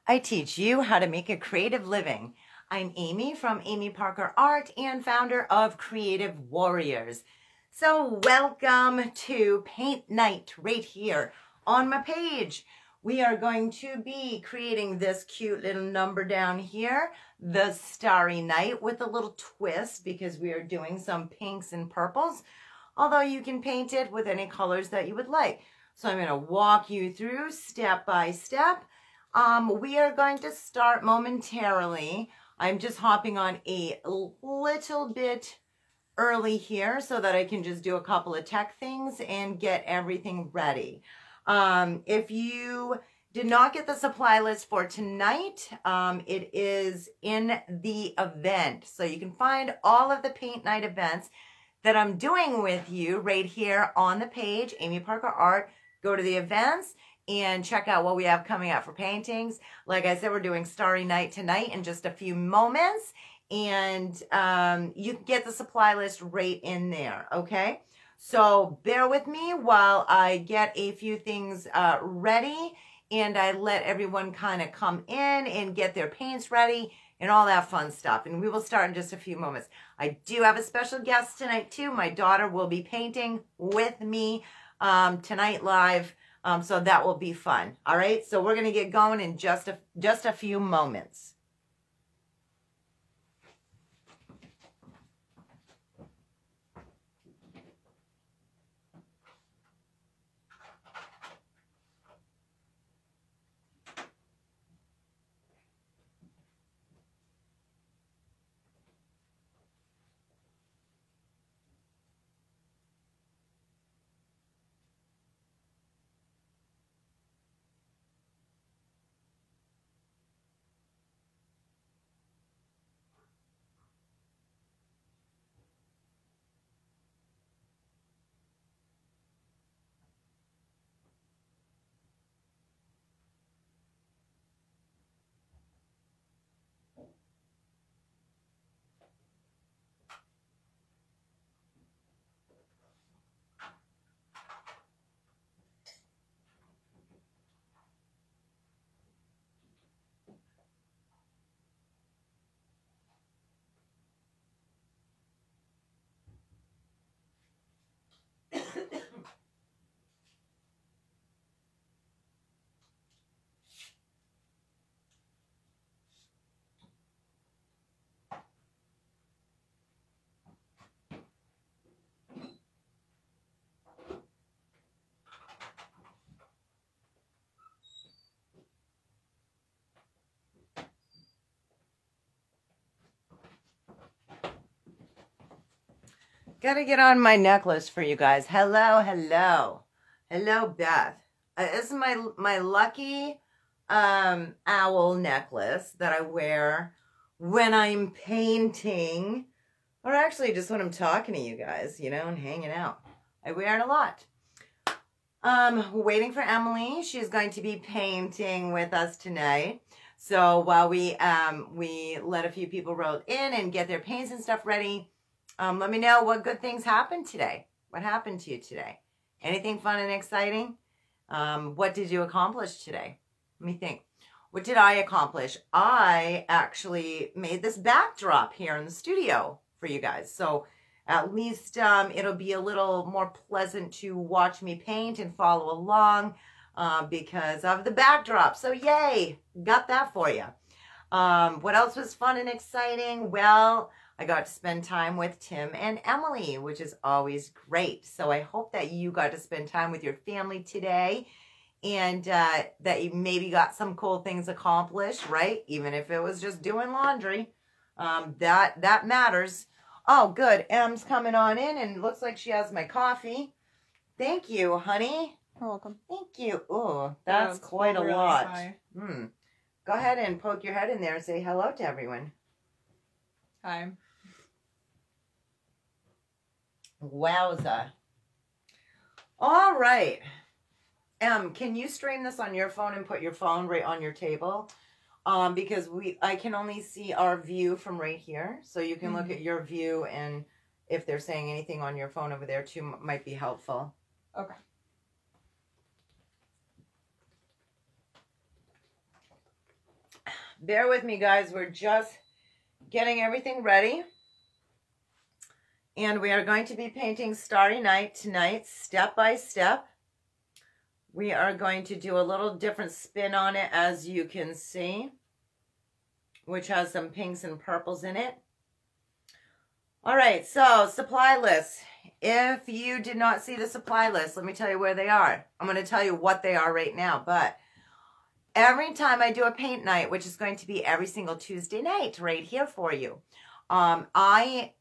I teach you how to make a creative living. I'm Amy from Amy Parker Art and founder of Creative Warriors. So welcome to Paint Night right here on my page. We are going to be creating this cute little number down here, the Starry Night, with a little twist because we are doing some pinks and purples, although you can paint it with any colors that you would like. So I'm going to walk you through step by step. We are going to start momentarily. I'm just hopping on a little bit early here so that I can just do a couple of tech things and get everything ready. If you did not get the supply list for tonight, it is in the event. So you can find all of the Paint Night events that I'm doing with you right here on the page, Amy Parker Art. Go to the events and check out what we have coming up for paintings. Like I said, we're doing Starry Night tonight in just a few moments. And you can get the supply list right in there, okay? So bear with me while I get a few things ready and I let everyone kind of come in and get their paints ready and all that fun stuff. And we will start in just a few moments. I do have a special guest tonight too. My daughter will be painting with me tonight live. So that will be fun. All right. So we're going to get going in just a few moments. Gotta get on my necklace for you guys. Hello, hello. Hello, Beth. This is my lucky owl necklace that I wear when I'm painting, or actually just when I'm talking to you guys, you know, and hanging out. I wear it a lot. Waiting for Emily. She's going to be painting with us tonight. So while we let a few people roll in and get their paints and stuff ready, let me know what good things happened today. What happened to you today? Anything fun and exciting? What did you accomplish today? Let me think. What did I accomplish? I actually made this backdrop here in the studio for you guys. So at least it'll be a little more pleasant to watch me paint and follow along because of the backdrop. So yay, got that for you. What else was fun and exciting? Well, I got to spend time with Tim and Emily, which is always great. So I hope that you got to spend time with your family today and that you maybe got some cool things accomplished, right? Even if it was just doing laundry, that matters. Oh, good. Em's coming on in and looks like she has my coffee. Thank you, honey. You're welcome. Thank you. Oh, that's quite a really lot. high. Go ahead and poke your head in there and say hello to everyone. Hi. Wowza. All right. Can you stream this on your phone and put your phone right on your table? Because I can only see our view from right here. So you can look at your view, and if they're saying anything on your phone over there too might be helpful. Okay. bear with me, guys. We're just getting everything ready. And we are going to be painting Starry Night tonight, step by step. We are going to do a little different spin on it, as you can see, which has some pinks and purples in it. All right, so supply list. If you did not see the supply list, let me tell you where they are. I'm going to tell you what they are right now, but every time I do a paint night, which is going to be every single Tuesday night right here for you, I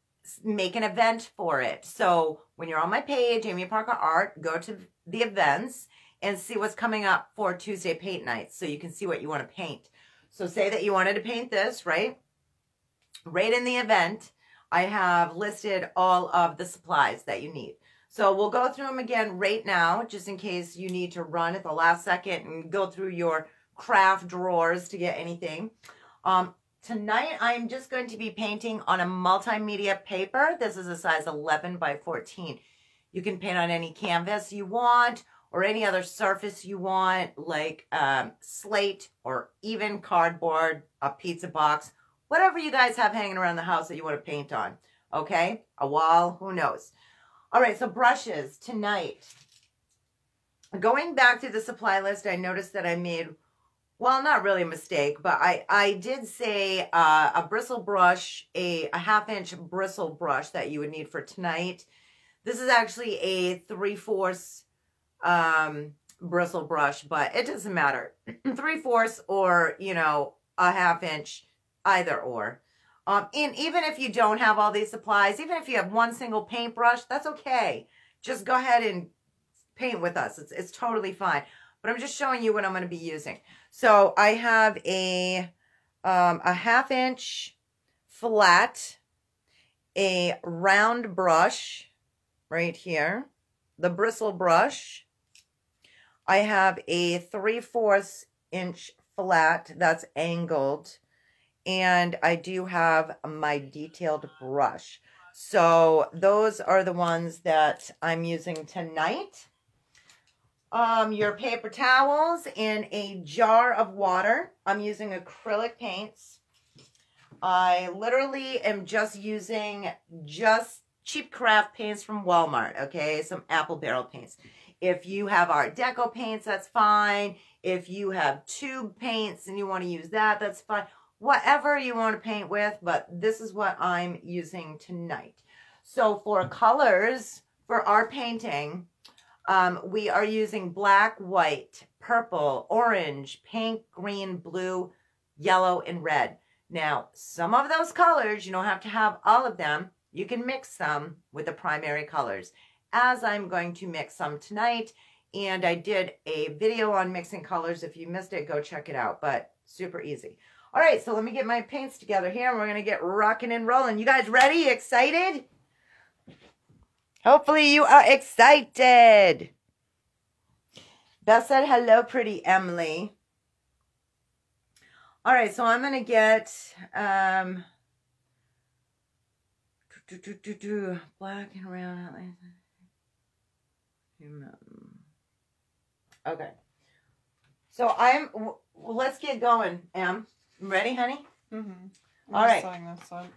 make an event for it. So when you're on my page, Amy Parker Art, go to the events and see what's coming up for Tuesday paint nights so you can see what you want to paint. So say that you wanted to paint this, right? Right in the event, I have listed all of the supplies that you need. So we'll go through them again right now, just in case you need to run at the last second and go through your craft drawers to get anything. Tonight, I'm just going to be painting on a multimedia paper. This is a size 11 by 14. You can paint on any canvas you want or any other surface you want, like slate or even cardboard, a pizza box, whatever you guys have hanging around the house that you want to paint on, okay? A wall, who knows? All right, so brushes tonight. Going back to the supply list, I noticed that I made, well, not really a mistake, but I did say a bristle brush, a half-inch bristle brush that you would need for tonight. This is actually a 3/4 bristle brush, but it doesn't matter. 3/4 or, you know, a half-inch, either or. And even if you don't have all these supplies, even if you have one single paintbrush, that's okay. Just go ahead and paint with us. It's totally fine. But I'm just showing you what I'm going to be using. So I have a 1/2-inch flat, a round brush right here, the bristle brush. I have a 3/4 inch flat that's angled, and I do have my detailed brush. So those are the ones that I'm using tonight. Your paper towels in a jar of water. I'm using acrylic paints. I literally am just using cheap craft paints from Walmart, okay? Some apple barrel paints. If you have Art Deco paints, that's fine. If you have tube paints and you want to use that, that's fine. Whatever you want to paint with, but this is what I'm using tonight. So for colors, for our painting, we are using black, white, purple, orange, pink, green, blue, yellow, and red. Now, some of those colors, you don't have to have all of them. You can mix them with the primary colors, as I'm going to mix some tonight. And I did a video on mixing colors. If you missed it, go check it out, but super easy. All right, so let me get my paints together here, and we're going to get rocking and rolling. You guys ready? Excited? Hopefully you are excited. Beth said, hello, pretty Emily. All right, so I'm going to get black and round. Okay. So let's get going, Em. Ready, honey? Mm-hmm. All right. This up.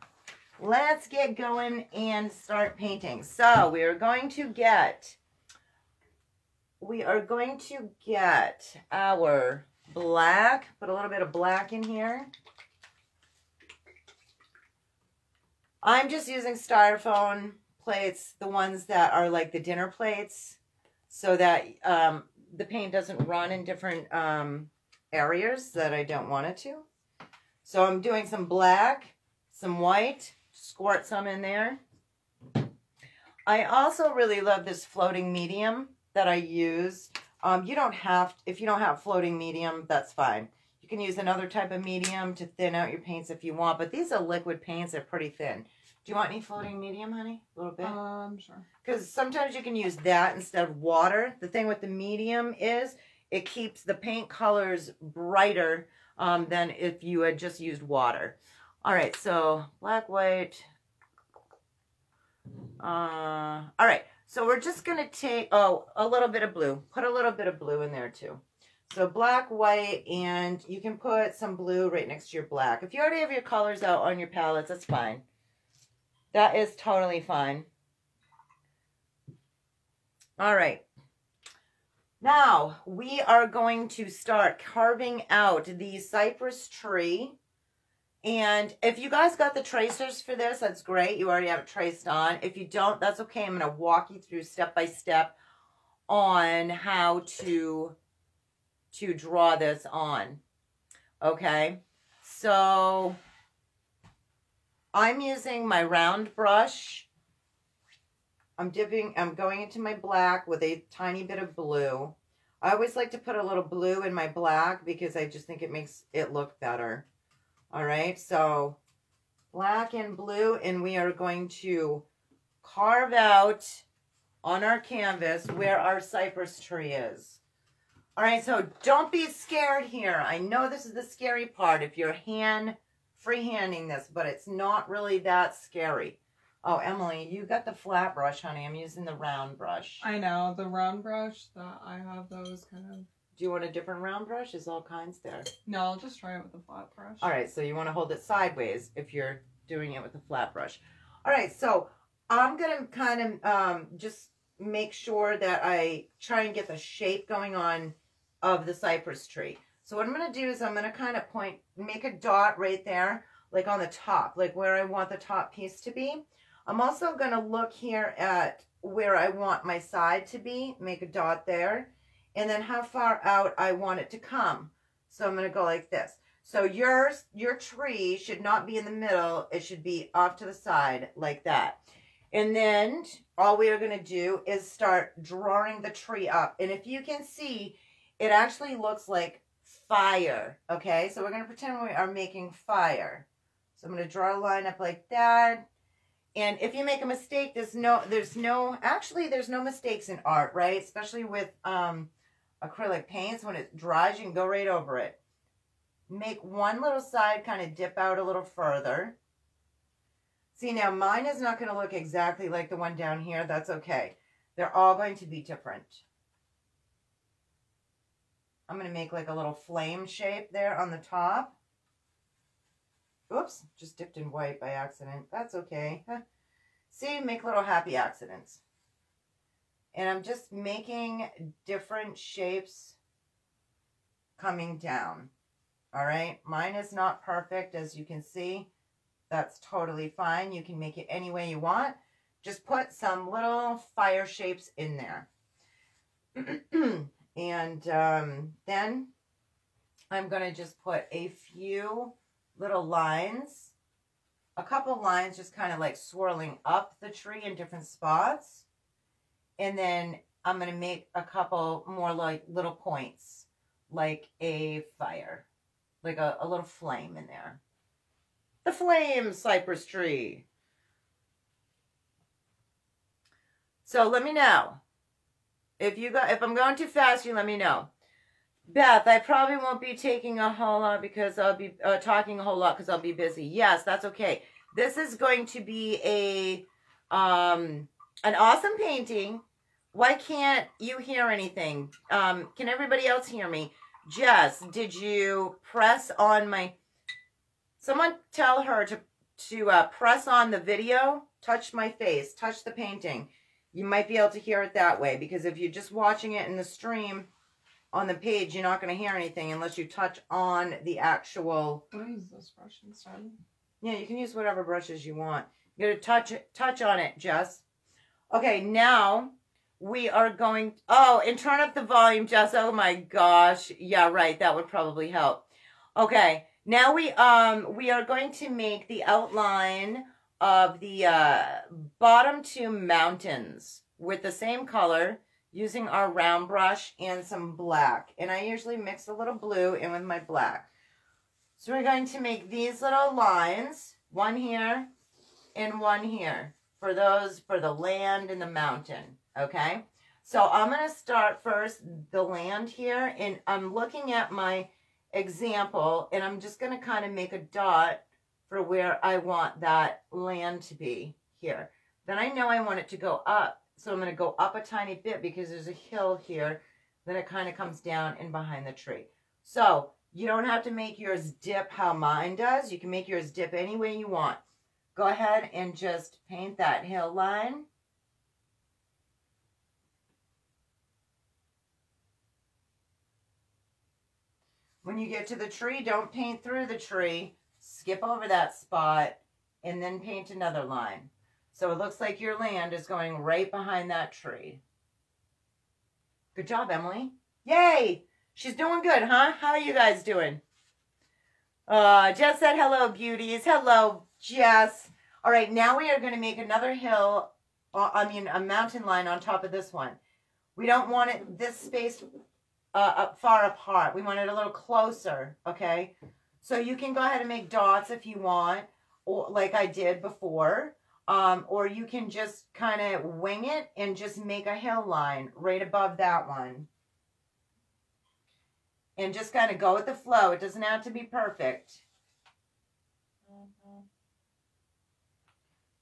Let's get going and start painting. So we are going to get our black, put a little bit of black in here. I'm just using styrofoam plates, the ones that are like the dinner plates, so that the paint doesn't run in different areas that I don't want it to. So I'm doing some black, some white, squirt some in there. I also really love this floating medium that I use. You don't have, if you don't have floating medium, that's fine. You can use another type of medium to thin out your paints if you want, but these are liquid paints, they're pretty thin. Do you want any floating medium, honey? A little bit? Sure. Because sometimes you can use that instead of water. The thing with the medium is it keeps the paint colors brighter than if you had just used water. All right, so black, white. All right, so we're just going to take, a little bit of blue. Put a little bit of blue in there too. So black, white, and you can put some blue right next to your black. If you already have your colors out on your palettes, that's fine. That is totally fine. All right. Now, we are going to start carving out the cypress tree. And if you guys got the tracers for this, that's great. You already have it traced on. If you don't, that's okay. I'm going to walk you through step by step on how to draw this on. Okay, so I'm using my round brush. I'm going into my black with a tiny bit of blue. I always like to put a little blue in my black because I just think it makes it look better. All right, so black and blue, and we are going to carve out on our canvas where our cypress tree is. All right, so don't be scared here. I know this is the scary part if you're freehanding this, but it's not really that scary. Oh, Emily, you got the flat brush, honey. I'm using the round brush. I know, the round brush, that I have those kind of... Do you want a different round brush? There's all kinds there. No, I'll just try it with the flat brush. All right, so you want to hold it sideways if you're doing it with the flat brush. All right, so I'm going to kind of just make sure that I try and get the shape going on of the cypress tree. So what I'm going to do is I'm going to kind of make a dot right there, like on the top, like where I want the top piece to be. I'm also going to look here at where I want my side to be, make a dot there, and then how far out I want it to come. So I'm going to go like this. So your tree should not be in the middle. It should be off to the side like that. And then all we are going to do is start drawing the tree up. And if you can see, it actually looks like fire, okay? So we're going to pretend we are making fire. So I'm going to draw a line up like that. And if you make a mistake, there's no mistakes in art, right? Especially with acrylic paints. When it dries, you can go right over it. Make one little side kind of dip out a little further. See, now mine is not going to look exactly like the one down here. That's okay. They're all going to be different. I'm going to make like a little flame shape there on the top. Oops, just dipped in white by accident. That's okay. See, make little happy accidents. And I'm just making different shapes coming down. All right, mine is not perfect, as you can see. That's totally fine. You can make it any way you want. Just put some little fire shapes in there. And then I'm going to just put a few little lines, a couple lines just kind of like swirling up the tree in different spots. And then I'm going to make a couple more like little points, like a fire, like a little flame in there. The flame cypress tree. So let me know. If I'm going too fast, you let me know. Beth, I probably won't be taking a whole lot because I'll be talking a whole lot because I'll be busy. Yes, that's okay. This is going to be an awesome painting. Why can't you hear anything? Can everybody else hear me? Jess, did you press on my... Someone tell her to press on the video, touch my face, touch the painting. You might be able to hear it that way, because if you're just watching it in the stream on the page, you're not going to hear anything unless you touch on the actual... I'll use this brush instead. Yeah, you can use whatever brushes you want. You got to touch on it, Jess. Okay, now we are going... Oh, and turn up the volume, Jess. Oh my gosh. Yeah, right. That would probably help. Okay, now we are going to make the outline of the bottom two mountains with the same color, using our round brush and some black. And I usually mix a little blue in with my black. So we're going to make these little lines, one here and one here, for the land and the mountain, okay? So I'm going to start first the land here, and I'm looking at my example, and I'm just going to kind of make a dot for where I want that land to be here. Then I know I want it to go up, so I'm going to go up a tiny bit because there's a hill here Then it kind of comes down in behind the tree. So you don't have to make yours dip how mine does. You can make yours dip any way you want. Go ahead and just paint that hill line. When you get to the tree, don't paint through the tree. Skip over that spot and then paint another line. So it looks like your land is going right behind that tree. Good job, Emily. Yay! She's doing good, huh? How are you guys doing? Jess said hello, beauties. Hello, Jess. All right, now we are going to make another hill, a mountain line on top of this one. We don't want it this spaced far apart. We want it a little closer, okay? So you can go ahead and make dots if you want, or like I did before. Or you can just kind of wing it and just make a hill line right above that one. And just kind of go with the flow. It doesn't have to be perfect.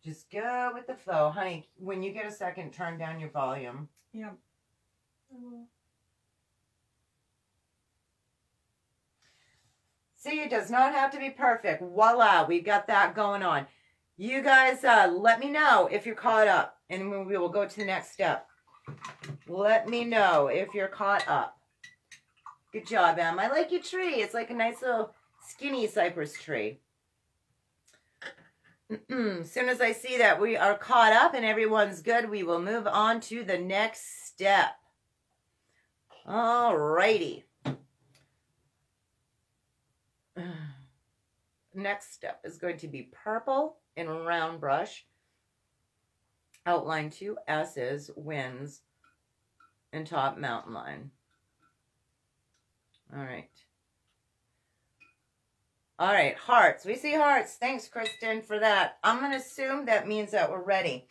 Just go with the flow. Honey, when you get a second, turn down your volume. Yep. See, it does not have to be perfect. Voila, we got that going on. You guys, let me know if you're caught up, and we will go to the next step. Let me know if you're caught up. Good job, Em. I like your tree. It's like a nice little skinny cypress tree. As soon as I see that we are caught up and everyone's good, we will move on to the next step. All righty. Next step is going to be purple in round brush. Outline 2 S's, winds, and top mountain line. All right. All right, hearts. We see hearts. Thanks, Kristen, for that. I'm going to assume that means that we're ready.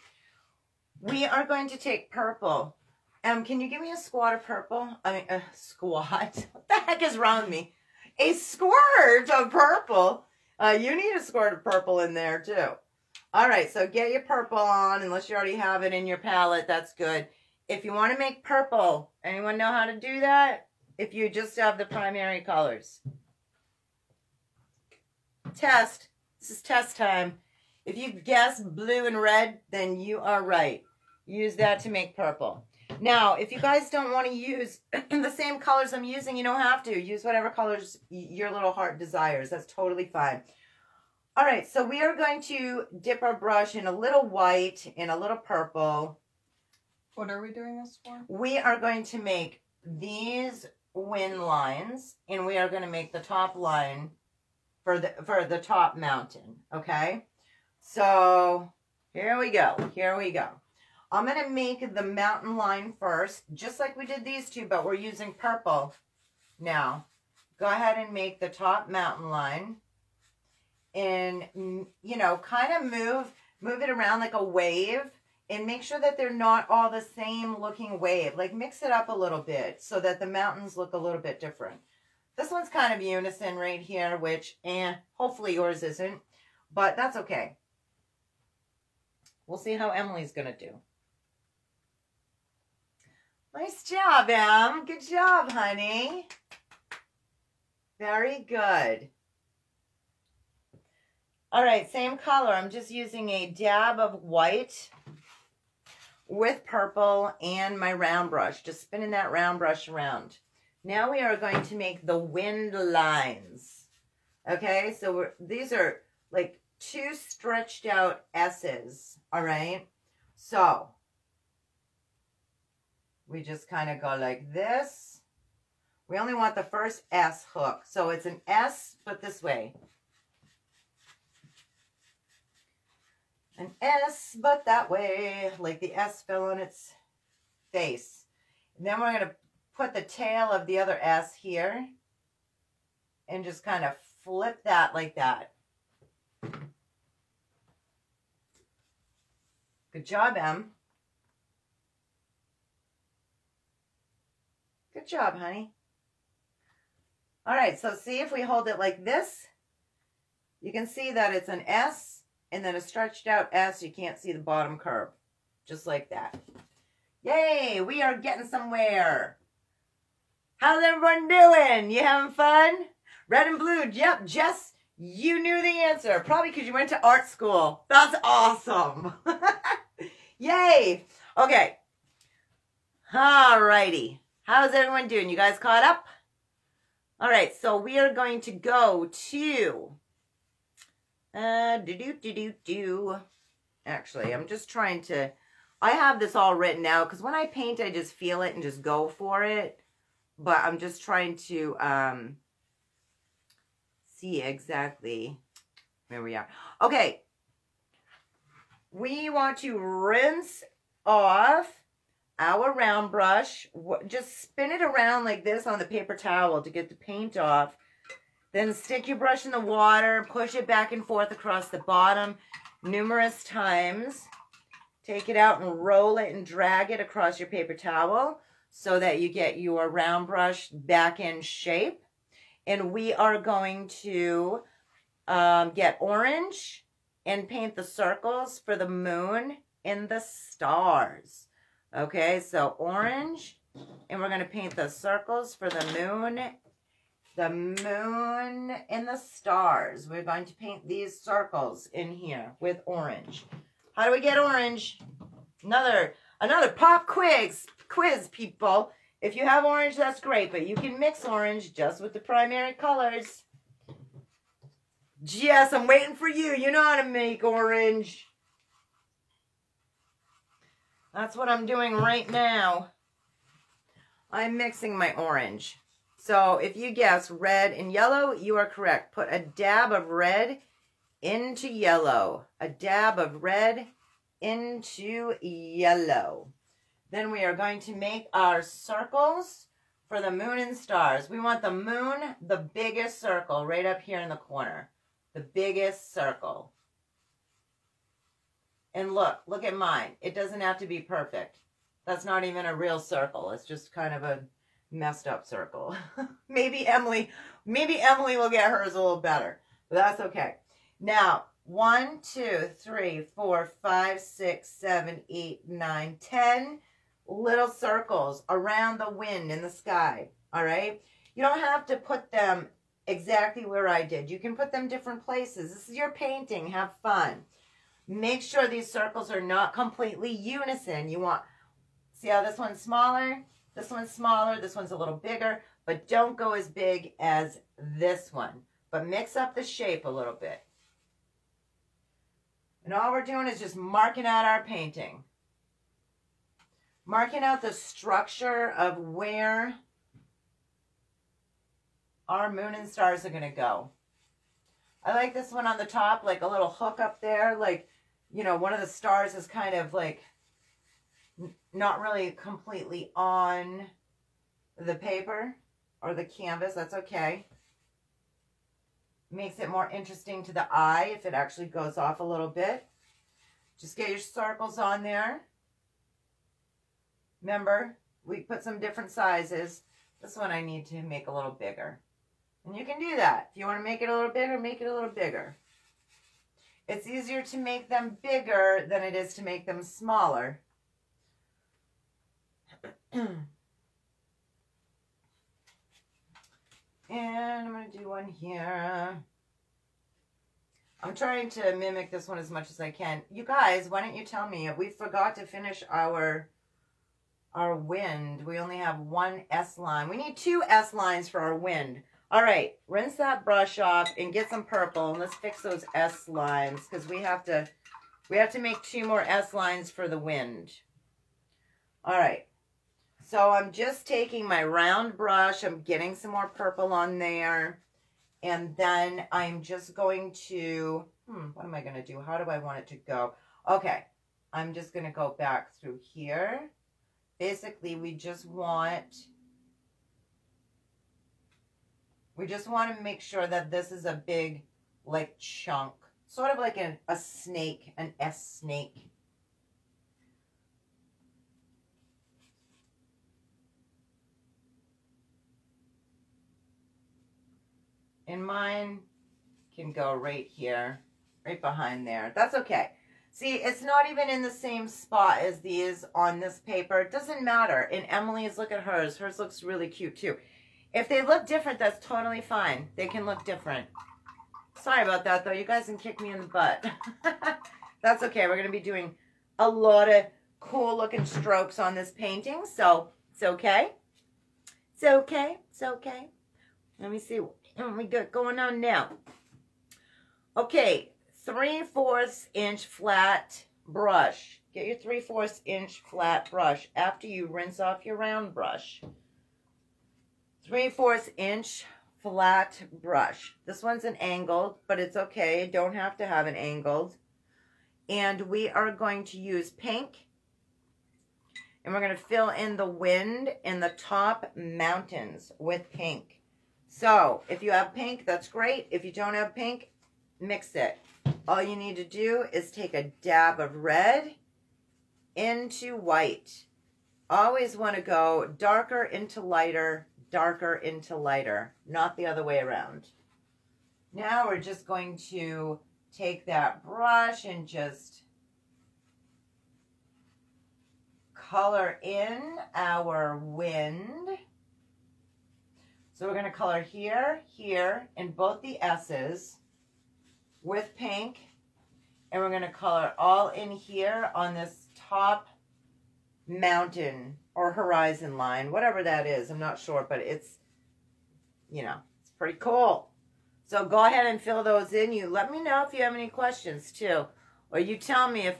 We are going to take purple. Can you give me a squat of purple? I mean, a squat. What the heck is wrong with me? A squirt of purple. You need a squirt of purple in there, too. All right, so get your purple on. Unless you already have it in your palette, that's good. If you want to make purple, anyone know how to do that? If you just have the primary colors. Test. This is test time. If you guess blue and red, then you are right. Use that to make purple. Now, if you guys don't want to use the same colors I'm using, you don't have to. Use whatever colors your little heart desires. That's totally fine. All right, so we are going to dip our brush in a little white and a little purple. What are we doing this for? We are going to make these wind lines, and we are going to make the top line for the top mountain, okay? So here we go. Here we go. I'm going to make the mountain line first, just like we did these two, but we're using purple now. Go ahead and make the top mountain line. And, you know, kind of move it around like a wave. And make sure that they're not all the same looking wave. Like, mix it up a little bit so that the mountains look a little bit different. This one's kind of unison right here, which, hopefully yours isn't. But that's okay. We'll see how Emily's going to do. Nice job, Em. Good job, honey. Very good. All right, same color. I'm just using a dab of white with purple and my round brush. Just spinning that round brush around. Now we are going to make the wind lines. Okay, so these are like two stretched out S's. All right, so we just kind of go like this. We only want the first S hook. So it's an S, but this way. An S, but that way, like the S fell on its face. And then we're going to put the tail of the other S here and just kind of flip that like that. Good job, Em. Good job, honey. All right, so see if we hold it like this, you can see that it's an S and then a stretched out S. You can't see the bottom curve, just like that. Yay, we are getting somewhere. How's everyone doing? You having fun? Red and blue. Yep, Jess, you knew the answer. Probably because you went to art school. That's awesome. Yay. Okay. Alrighty. How's everyone doing? You guys caught up? All right, so we are going to go to Actually, I'm just trying to, I have this all written out because when I paint, I just feel it and just go for it. But I'm just trying to see exactly where we are. Okay. We want to rinse off our round brush. Just spin it around like this on the paper towel to get the paint off. Then stick your brush in the water, push it back and forth across the bottom numerous times. Take it out and roll it and drag it across your paper towel so that you get your round brush back in shape. And we are going to get orange and paint the circles for the moon and the stars. Okay, so orange, and we're going to paint the circles for the moon and the stars. We're going to paint these circles in here with orange. How do we get orange? Another pop quiz, people. If you have orange, that's great, but you can mix orange just with the primary colors. Jess, I'm waiting for you. You know how to make orange. That's what I'm doing right now. I'm mixing my orange. So if you guess red and yellow, you are correct. Put a dab of red into yellow. A dab of red into yellow. Then we are going to make our circles for the moon and stars. We want the moon, the biggest circle right up here in the corner. The biggest circle. And look at mine. It doesn't have to be perfect. That's not even a real circle. It's just kind of a messed up circle. Maybe Emily will get hers a little better, but that's okay. Now, 1, 2, 3, 4, 5, 6, 7, 8, 9, 10 little circles around the wind in the sky. All right. You don't have to put them exactly where I did. You can put them different places. This is your painting. Have fun. Make sure these circles are not completely unison. You want, see how this one's smaller? This one's smaller. This one's a little bigger, but don't go as big as this one. But mix up the shape a little bit. And all we're doing is just marking out our painting. Marking out the structure of where our moon and stars are going to go. I like this one on the top, like a little hook up there. Like, you know, one of the stars is kind of like not really completely on the paper or the canvas. That's okay. Makes it more interesting to the eye if it actually goes off a little bit. Just get your circles on there. Remember, we put some different sizes. This one I need to make a little bigger. And you can do that. If you want to make it a little bigger, make it a little bigger. It's easier to make them bigger than it is to make them smaller. And I'm going to do one here. I'm trying to mimic this one as much as I can. You guys, why don't you tell me if we forgot to finish our wind? We only have one S line. We need 2 S lines for our wind. All right, rinse that brush off and get some purple, and let's fix those S lines because we have to make 2 more S lines for the wind. All right, so I'm just taking my round brush. I'm getting some more purple on there, and then I'm just going to, what am I going to do? How do I want it to go? Okay, I'm just going to go back through here. Basically, we just want to make sure that this is a big, like, chunk. Sort of like a snake, an S snake. And mine can go right here, right behind there. That's okay. See, it's not even in the same spot as these on this paper. It doesn't matter. In Emily's, look at hers. Hers looks really cute too. If they look different, that's totally fine. They can look different. Sorry about that, though. You guys can kick me in the butt. That's okay. We're going to be doing a lot of cool-looking strokes on this painting, so it's okay. It's okay. It's okay. Let me see what we got going on now. Okay, 3/4 inch flat brush. Get your 3/4 inch flat brush after you rinse off your round brush. 3/4 inch flat brush. This one's an angled, but it's okay. You don't have to have an angled. And we are going to use pink. And we're going to fill in the wind in the top mountains with pink. So, if you have pink, that's great. If you don't have pink, mix it. All you need to do is take a dab of red into white. Always want to go darker into lighter, not the other way around. Now we're just going to take that brush and just color in our wind. So we're going to color here, here, in both the S's with pink. And we're going to color all in here on this top mountain or horizon line, whatever that is. I'm not sure, but it's, you know, it's pretty cool. So go ahead and fill those in. You let me know if you have any questions too, or you tell me if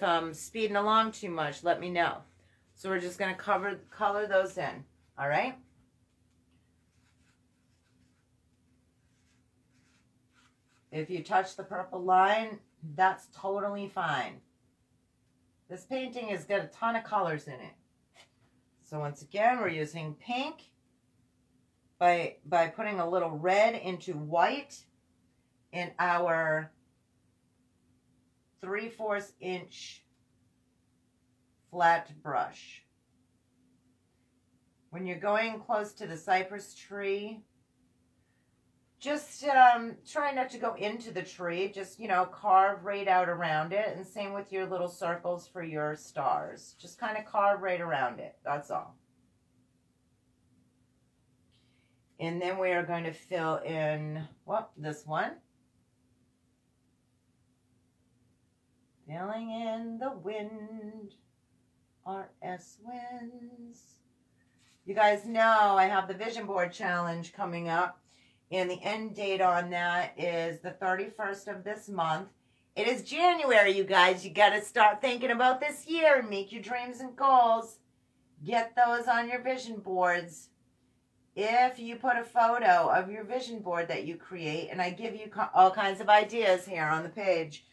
I'm speeding along too much. Let me know. So we're just going to color those in. All right. If you touch the purple line, that's totally fine. This painting has got a ton of colors in it. So once again, we're using pink by putting a little red into white in our 3/4 inch flat brush. When you're going close to the cypress tree, just try not to go into the tree. Just, you know, carve right out around it. And same with your little circles for your stars. Just kind of carve right around it. That's all. And then we are going to fill in, well, this one. Filling in the wind. RS Winds. You guys know I have the Vision Board Challenge coming up. And the end date on that is the 31st of this month. It is January, you guys. You got to start thinking about this year and make your dreams and goals. Get those on your vision boards. If you put a photo of your vision board that you create, and I give you all kinds of ideas here on the page,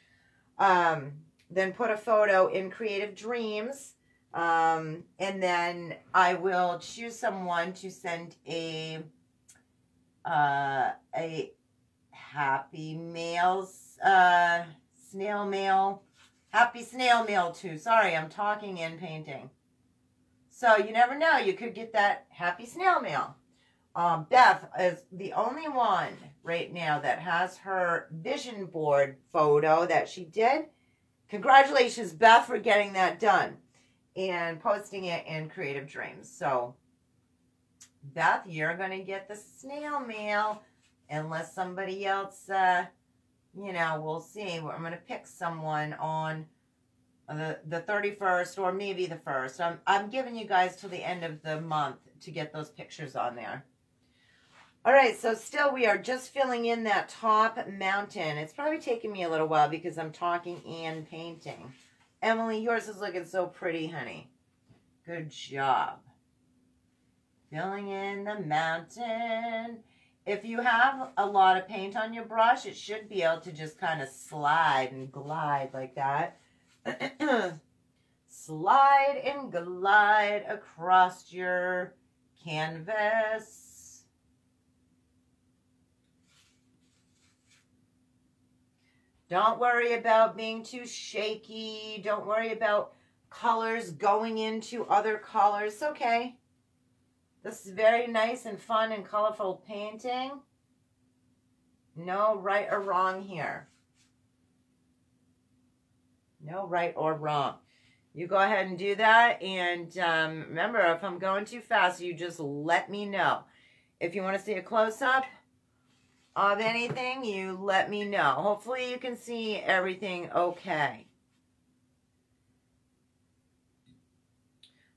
then put a photo in Creative Dreams, and then I will choose someone to send a happy mails, happy snail mail to. Sorry, I'm talking and painting. So you never know, you could get that happy snail mail. Beth is the only one right now that has her vision board photo that she did. Congratulations, Beth, for getting that done and posting it in Creative Dreams. So Beth, you're going to get the snail mail unless somebody else, you know, we'll see. I'm going to pick someone on the 31st or maybe the 1st. I'm giving you guys till the end of the month to get those pictures on there. All right, so still we are just filling in that top mountain. It's probably taking me a little while because I'm talking and painting. Emily, yours is looking so pretty, honey. Good job. Filling in the mountain. If you have a lot of paint on your brush, it should be able to just kind of slide and glide like that. Slide and glide across your canvas. Don't worry about being too shaky. Don't worry about colors going into other colors. It's okay. This is very nice and fun and colorful painting. No right or wrong here. No right or wrong. You go ahead and do that. And remember, if I'm going too fast, you just let me know. If you want to see a close-up of anything, you let me know. Hopefully you can see everything okay.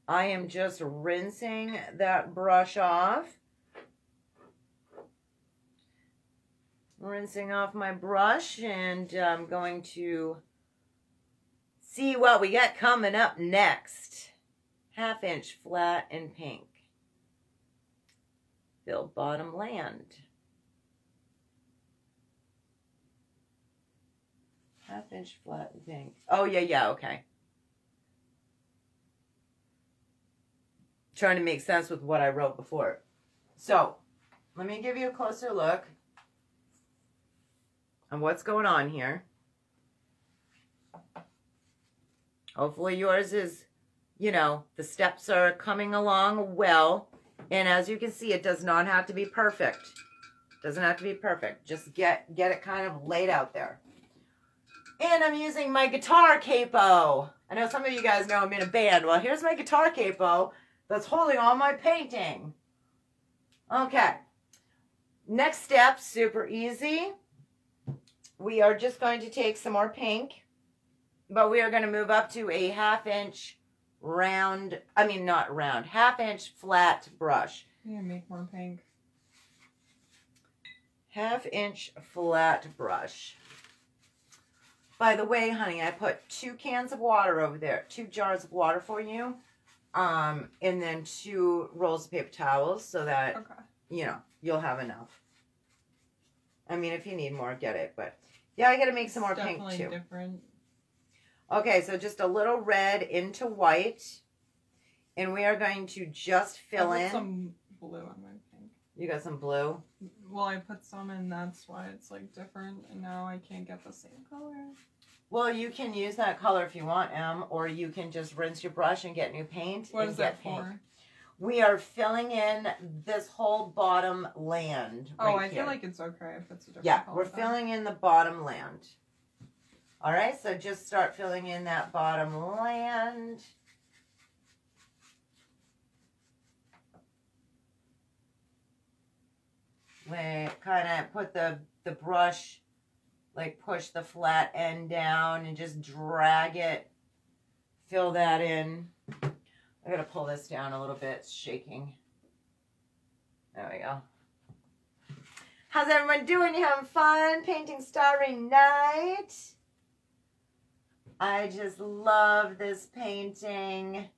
I am just rinsing that brush off. Rinsing off my brush, and I'm going to see what we got coming up next. 1/2 inch flat in pink. Fill bottom land. 1/2 inch flat in pink. Oh, yeah, okay. Trying to make sense with what I wrote before. So, let me give you a closer look on what's going on here. Hopefully yours is, you know, the steps are coming along well. And as you can see, it does not have to be perfect. Doesn't have to be perfect. Just get it kind of laid out there. And I'm using my guitar capo. I know some of you guys know I'm in a band. Well, here's my guitar capo that's holding all my painting. Okay. Next step, super easy. We are just going to take some more pink, but we are going to move up to a 1/2 inch round, I mean not round, 1/2 inch flat brush. Yeah, make more pink. 1/2 inch flat brush. By the way, honey, I put 2 cans of water over there, 2 jars of water for you, and then 2 rolls of paper towels so that, Okay. you know, you'll have enough. I mean, if you need more, get it, but yeah, I got to make some more pink too. Definitely different. Okay, so just a little red into white, and we are going to just fill I put in. some blue on my pink. You got some blue? Well, I put some in, that's why it's like different, and now I can't get the same color. Well, you can use that color if you want, Em, or you can just rinse your brush and get new paint. What and is get that pink. for? We are filling in this whole bottom land. Oh, right I here. feel like it's okay if it's a different Yeah, color. we're then. filling in the bottom land. All right, so just start filling in that bottom land. We kind of put the brush, like push the flat end down and just drag it. Fill that in. I gotta pull this down a little bit. It's shaking. There we go. How's everyone doing? You having fun painting Starry Night? I just love this painting.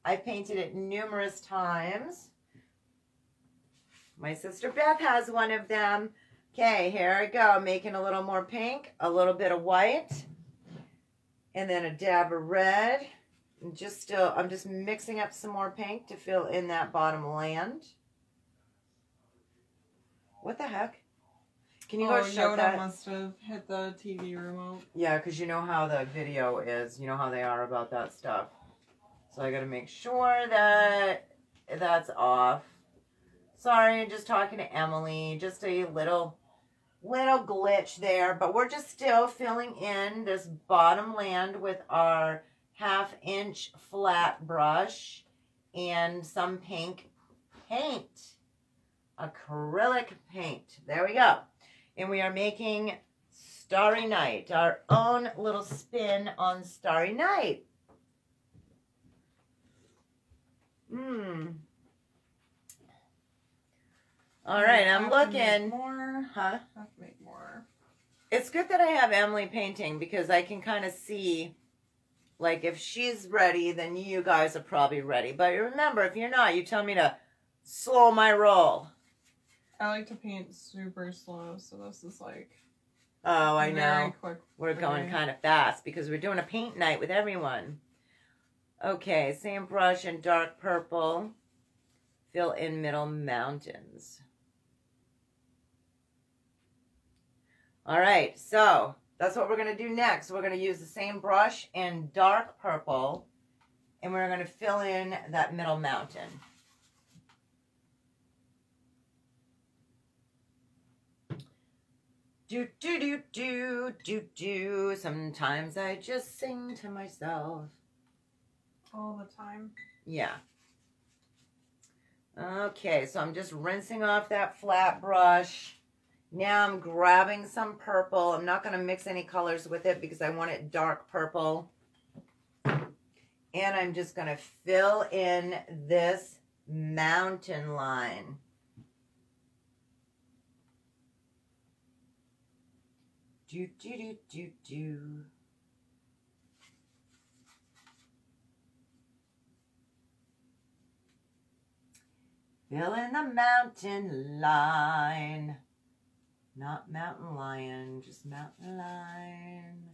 I painted it numerous times. My sister Beth has one of them. Okay, here I go. Making a little more pink, a little bit of white, and then a dab of red. And I'm just mixing up some more pink to fill in that bottom land. What the heck? Can you go shut Yoda that? must have hit the TV remote. Yeah, because you know how the video is. You know how they are about that stuff. So I got to make sure that that's off. Sorry, I'm just talking to Emily. Just a little glitch there. But we're just still filling in this bottom land with our 1/2 inch flat brush and some pink paint. Acrylic paint. There we go. And we are making Starry Night, our own little spin on Starry Night. All right, I'm looking. More. Huh? I have to make more. It's good that I have Emily painting because I can kind of see, like, if she's ready, then you guys are probably ready. But remember, if you're not, you tell me to slow my roll. I like to paint super slow, so this is like Oh, I very know. quick. We're going kind of fast because we're doing a paint night with everyone. Okay, same brush in dark purple. Fill in Middle Mountains. All right, so that's what we're going to do next. We're going to use the same brush in dark purple, and we're going to fill in that Middle Mountain. Do, do, do, do, do, do. Sometimes I just sing to myself. All the time. Yeah. Okay, so I'm just rinsing off that flat brush. Now I'm grabbing some purple. I'm not going to mix any colors with it because I want it dark purple. And I'm just going to fill in this mountain line. Do, do, do, do, do. Fill in the mountain line. Not mountain lion, just mountain line.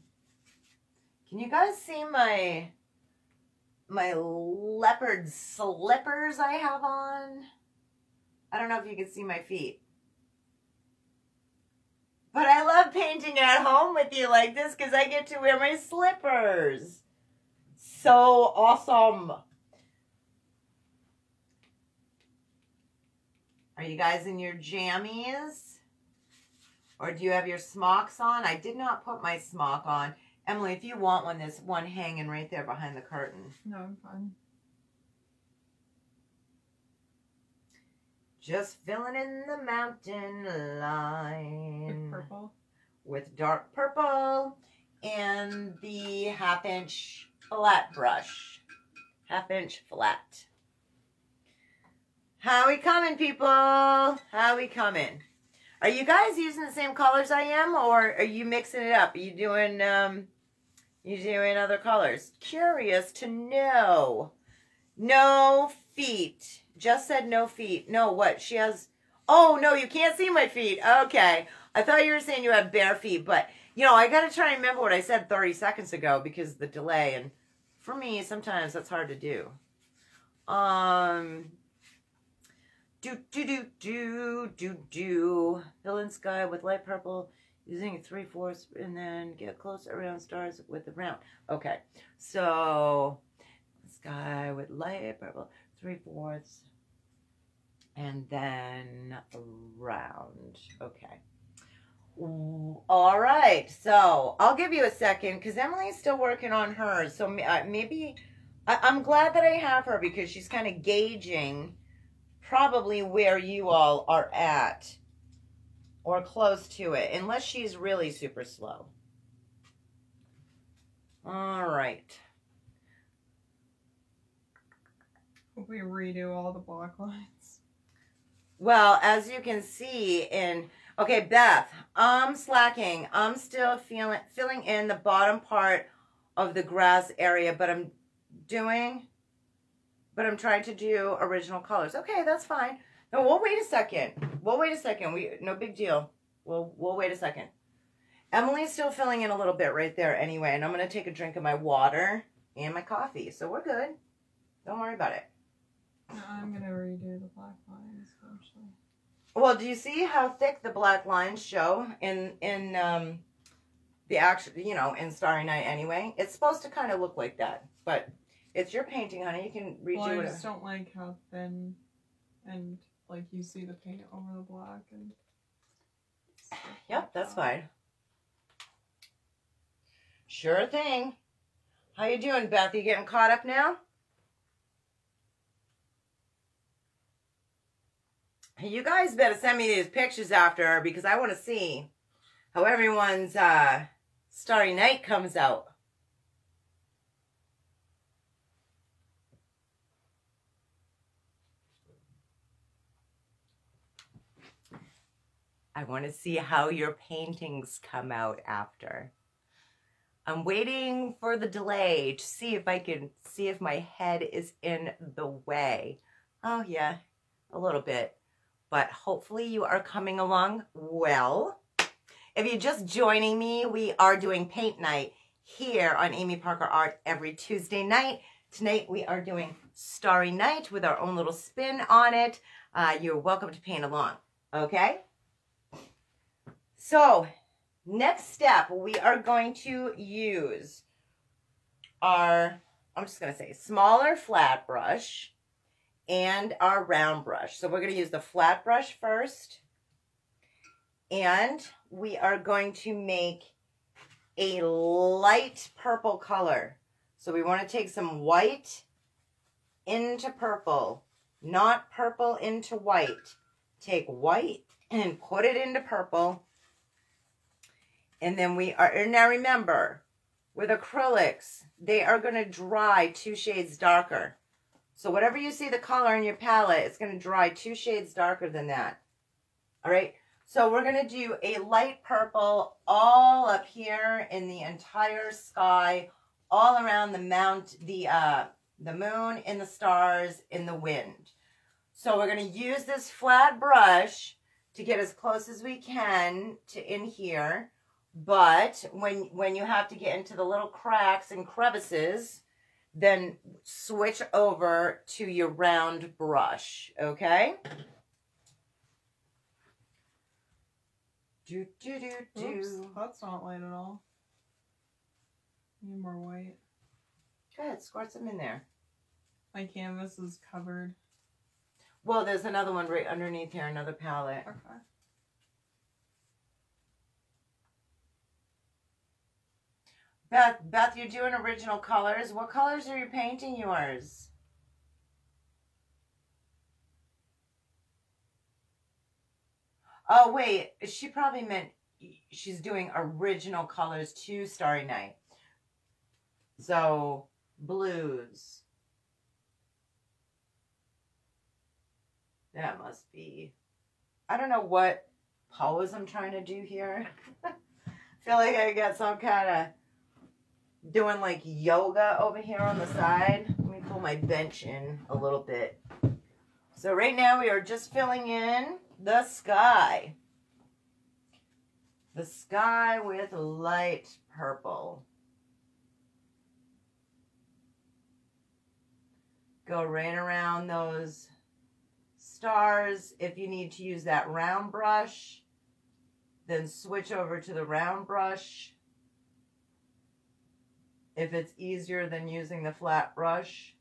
Can you guys see my leopard slippers I have on? I don't know if you can see my feet. But I love painting at home with you like this because I get to wear my slippers. So awesome. Are you guys in your jammies? Or do you have your smocks on? I did not put my smock on. Emily, if you want one, there's one hanging right there behind the curtain. No, I'm fine. Just filling in the mountain line. With purple? With dark purple and the 1/2-inch flat brush. 1/2-inch flat. How we coming, people? How we coming? Are you guys using the same colors I am, or are you mixing it up? Are you doing other colors? Curious to know. No feet. Just said no feet. No, what? She has... Oh, no, you can't see my feet. Okay. I thought you were saying you had bare feet, but, you know, I got to try and remember what I said 30 seconds ago because of the delay, and for me, sometimes that's hard to do. Fill in sky with light purple using 3/4 and then get close around stars with the round. Okay, so sky with light purple, 3/4 and then round. Okay. All right, so I'll give you a second because Emily's still working on hers. So maybe I'm glad that I have her because she's kind of gauging probably where you all are at or close to it, unless she's really super slow. All right. Hope we redo all the block lines. Well, as you can see okay, Beth, I'm slacking. I'm still filling in the bottom part of the grass area, but I'm trying to do original colors. Okay, that's fine. No, we'll wait a second. No big deal. We'll wait a second. Emily's still filling in a little bit right there anyway, and I'm going to take a drink of my water and my coffee, so we're good. Don't worry about it. No, I'm going to redo the black lines eventually. Well, do you see how thick the black lines show in the actual, you know, in Starry Night anyway? It's supposed to kind of look like that, but it's your painting, honey. You can redo it. Well, I just don't like how thin and, like, you see the paint over the black. And yep, that's fine. Sure thing. How you doing, Beth? You getting caught up now? You guys better send me these pictures after because I want to see how everyone's Starry Night comes out. I want to see how your paintings come out after. I'm waiting for the delay to see if I can see if my head is in the way. Oh yeah, a little bit. But hopefully you are coming along well. If you're just joining me, we are doing paint night here on Amy Parker Art every Tuesday night. Tonight we are doing Starry Night with our own little spin on it. You're welcome to paint along, okay? So, next step, we are going to use our, I'm just going to say, smaller flat brush and our round brush. So we're going to use the flat brush first And we are going to make a light purple color. So we want to take some white into purple, not purple into white. Take white and put it into purple. And then we are, and now remember, with acrylics, they are going to dry 2 shades darker. So whatever you see the color in your palette, it's going to dry 2 shades darker than that. All right. So we're going to do a light purple all up here in the entire sky, all around the moon, in the stars, in the wind. So we're going to use this flat brush to get as close as we can to in here. But when you have to get into the little cracks and crevices, then switch over to your round brush, okay? Oops, that's not light at all. Need more white. Go ahead, squirt some in there. My canvas is covered. Well, there's another one right underneath here, another palette. Okay. Beth, you're doing original colors. What colors are you painting yours? Oh, wait. She probably meant she's doing original colors to Starry Night. So, blues. That must be... I don't know what pose I'm trying to do here. I feel like I got some kind of... doing like yoga over here on the side. Let me pull my bench in a little bit. So right now we are just filling in the sky. The sky with light purple. Go right around those stars. If you need to use that round brush, then switch over to the round brush. If it's easier than using the flat brush.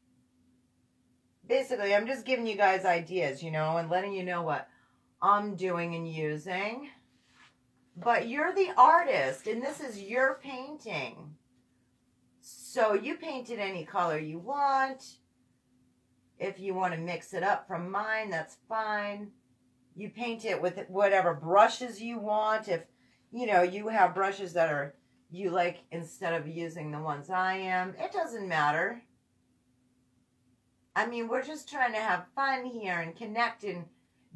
Basically, I'm just giving you guys ideas, you know, and letting you know what I'm doing and using. But you're the artist, and this is your painting. So you paint it any color you want. If you want to mix it up from mine, that's fine. You paint it with whatever brushes you want. If, you know, you have brushes that are... you like, instead of using the ones I am, it doesn't matter. I mean, we're just trying to have fun here and connect and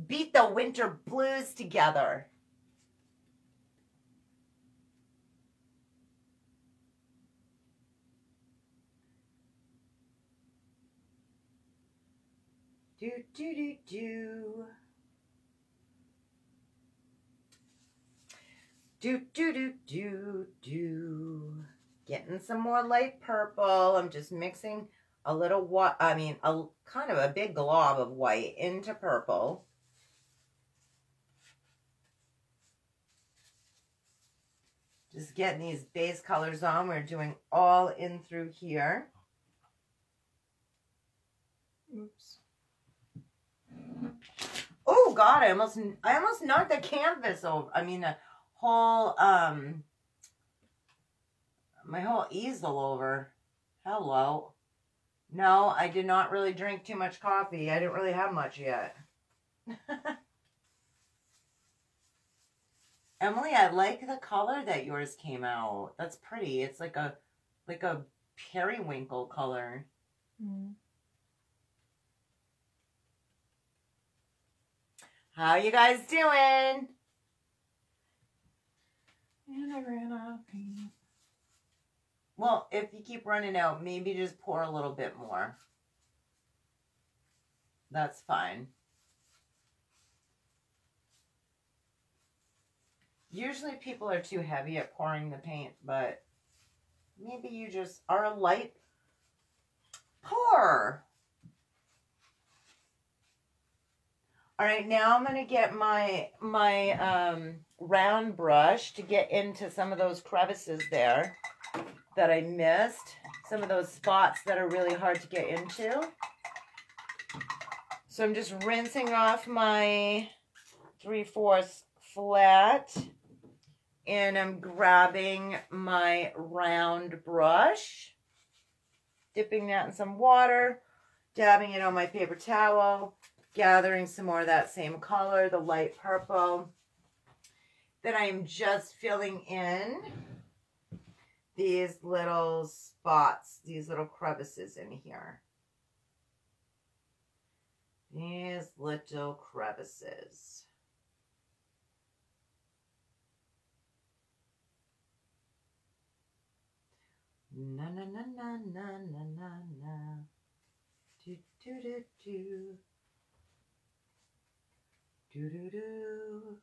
beat the winter blues together. Do, do, do, do. Do, do, do, do, do. Getting some more light purple. I'm just mixing a little white, a kind of a big glob of white into purple. Just getting these base colors on. We're doing all in through here. Oops. Oh God, I almost knocked the canvas over. I mean, the whole, my whole easel over. Hello. No, I did not really drink too much coffee. I didn't really have much yet. Emily, I like the color that yours came out. That's pretty. It's like a periwinkle color. Mm. How you guys doing? And I ran out of paint. Well, if you keep running out, maybe just pour a little bit more. That's fine. Usually people are too heavy at pouring the paint, but maybe you just are a light pour. All right, now I'm going to get my round brush to get into some of those crevices there that I missed. Some of those spots that are really hard to get into. So I'm just rinsing off my 3/4 flat. And I'm grabbing my round brush, dipping that in some water, dabbing it on my paper towel, gathering some more of that same color, the light purple. Then I'm just filling in these little spots, these little crevices in here. These little crevices. Na na na na na na na na. Do do do do. Do do do.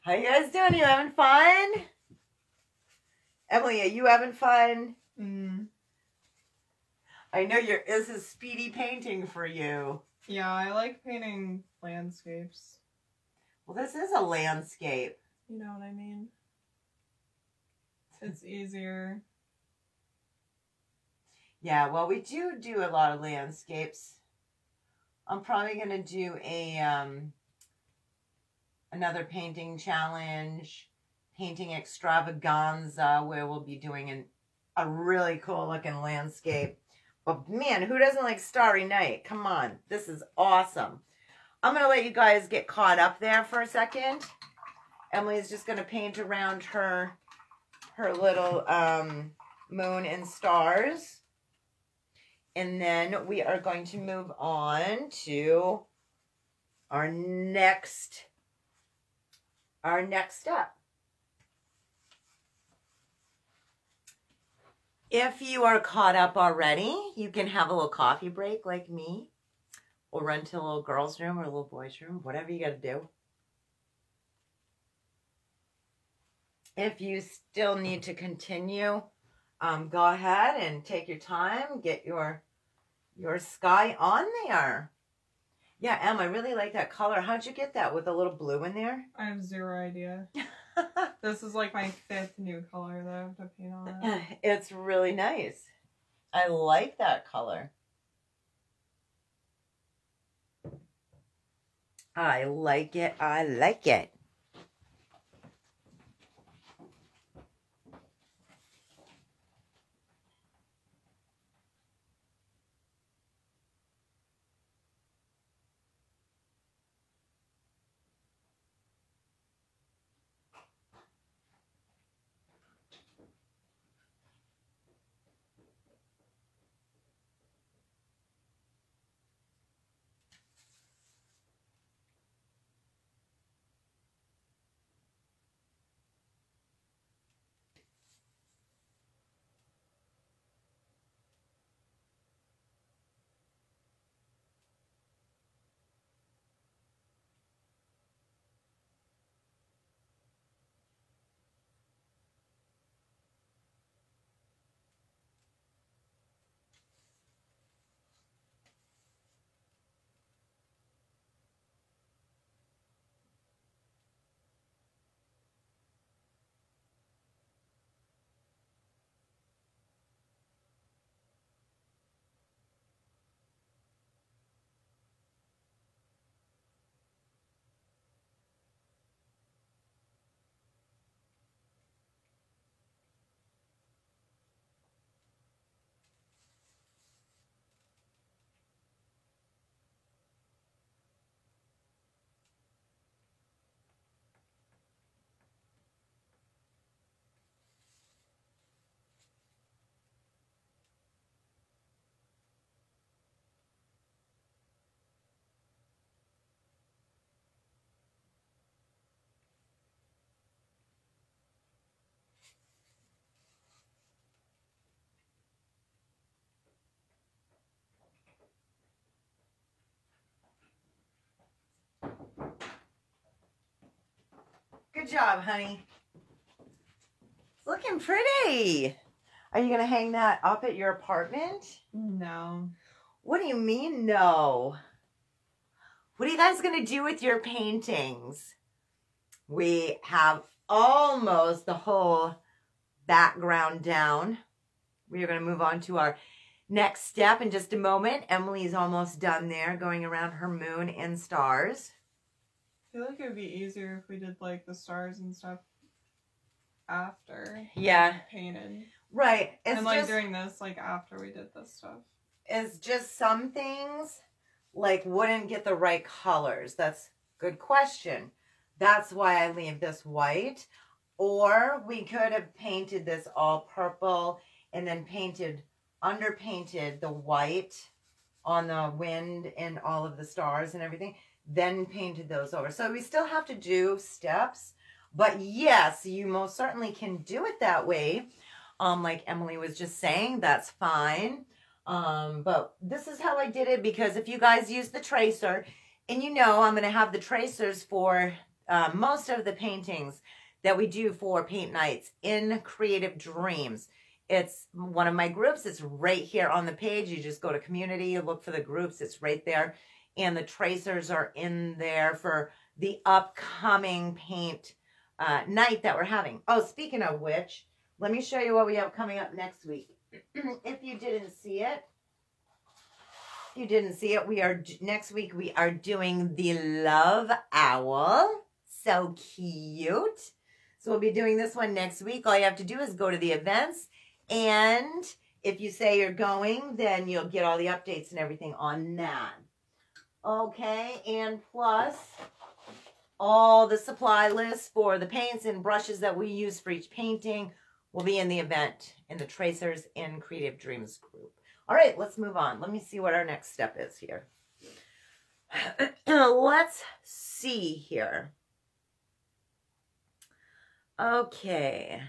How you guys doing? You having fun? Emily, are you having fun? I know this is speedy painting for you. Yeah, I like painting landscapes. Well, this is a landscape. You know what I mean? It's easier. Yeah, well, we do a lot of landscapes. I'm probably going to do another painting challenge, painting extravaganza, where we'll be doing a really cool looking landscape. But man, who doesn't like Starry Night? Come on, this is awesome. I'm going to let you guys get caught up there for a second. Emily's just going to paint around her little moon and stars. And then we are going to move on to our next step. If you are caught up already, you can have a little coffee break like me, or run to a little girl's room or a little boy's room, whatever you got to do. If you still need to continue, go ahead and take your time, get your sky on there. Yeah, Em, I really like that color. How'd you get that with a little blue in there? I have zero idea. This is like my 5th new color that I have to paint on it. It's really nice. I like that color. I like it. I like it. Good job, honey. It's looking pretty. Are you going to hang that up at your apartment? No. What do you mean, no? What are you guys going to do with your paintings? We have almost the whole background down. We are going to move on to our Next step in just a moment. Emily's almost done there, going around her moon and stars. I feel like it would be easier if we did like the stars and stuff after. Yeah. Painted. Right. And like doing this like after we did this stuff. It's just some things like wouldn't get the right colors. That's a good question. That's why I leave this white. Or we could have painted this all purple and then underpainted the white on the wind and all of the stars and everything, then painted those over. So we still have to do steps, but yes, you most certainly can do it that way. Like Emily was just saying, that's fine. But this is how I did it, because if you guys use the tracer, and you know I'm going to have the tracers for most of the paintings that we do for paint nights in Creative Dreams. It's one of my groups. It's right here on the page. You just go to community, look for the groups. It's right there. And the tracers are in there for the upcoming paint night that we're having. Oh, speaking of which, let me show you what we have coming up next week. If you didn't see it, next week we are doing the Love Owl. So cute. So we'll be doing this one next week. All you have to do is go to the events, and if you say you're going, then you'll get all the updates and everything on that. Okay, and plus all the supply lists for the paints and brushes that we use for each painting will be in the event in the Tracers in Creative Dreams group. All right, let's move on. Let me see what our next step is here. Let's see here. Okay.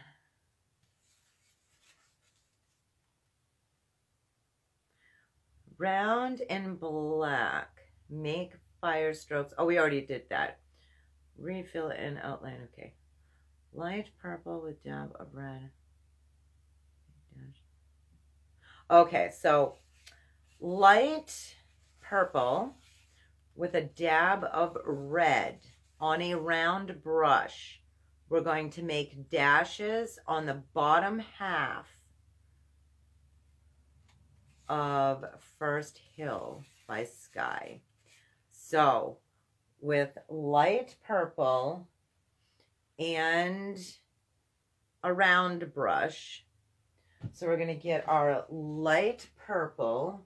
Round and black. Make fire strokes. Oh, we already did that. Refill and outline. Okay. Light purple with dab of red. Okay, so light purple with a dab of red on a round brush. We're going to make dashes on the bottom half of First Hill by Sky. So with light purple and a round brush. So we're going to get our light purple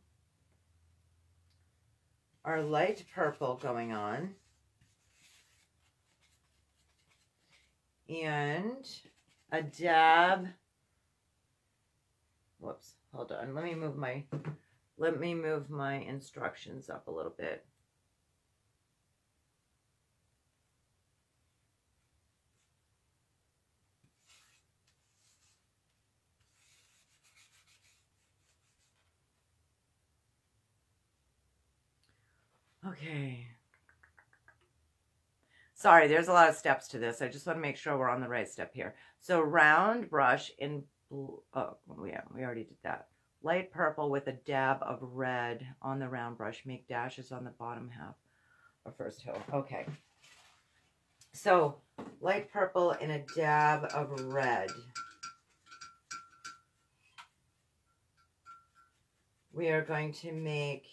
going on. And a dab. Whoops, hold on. Let me move my instructions up a little bit. Okay. Sorry, there's a lot of steps to this. I just want to make sure we're on the right step here. So round brush in blue. Oh, yeah, we already did that. Light purple with a dab of red on the round brush. Make dashes on the bottom half of First Hill. Okay. So light purple and a dab of red. We are going to make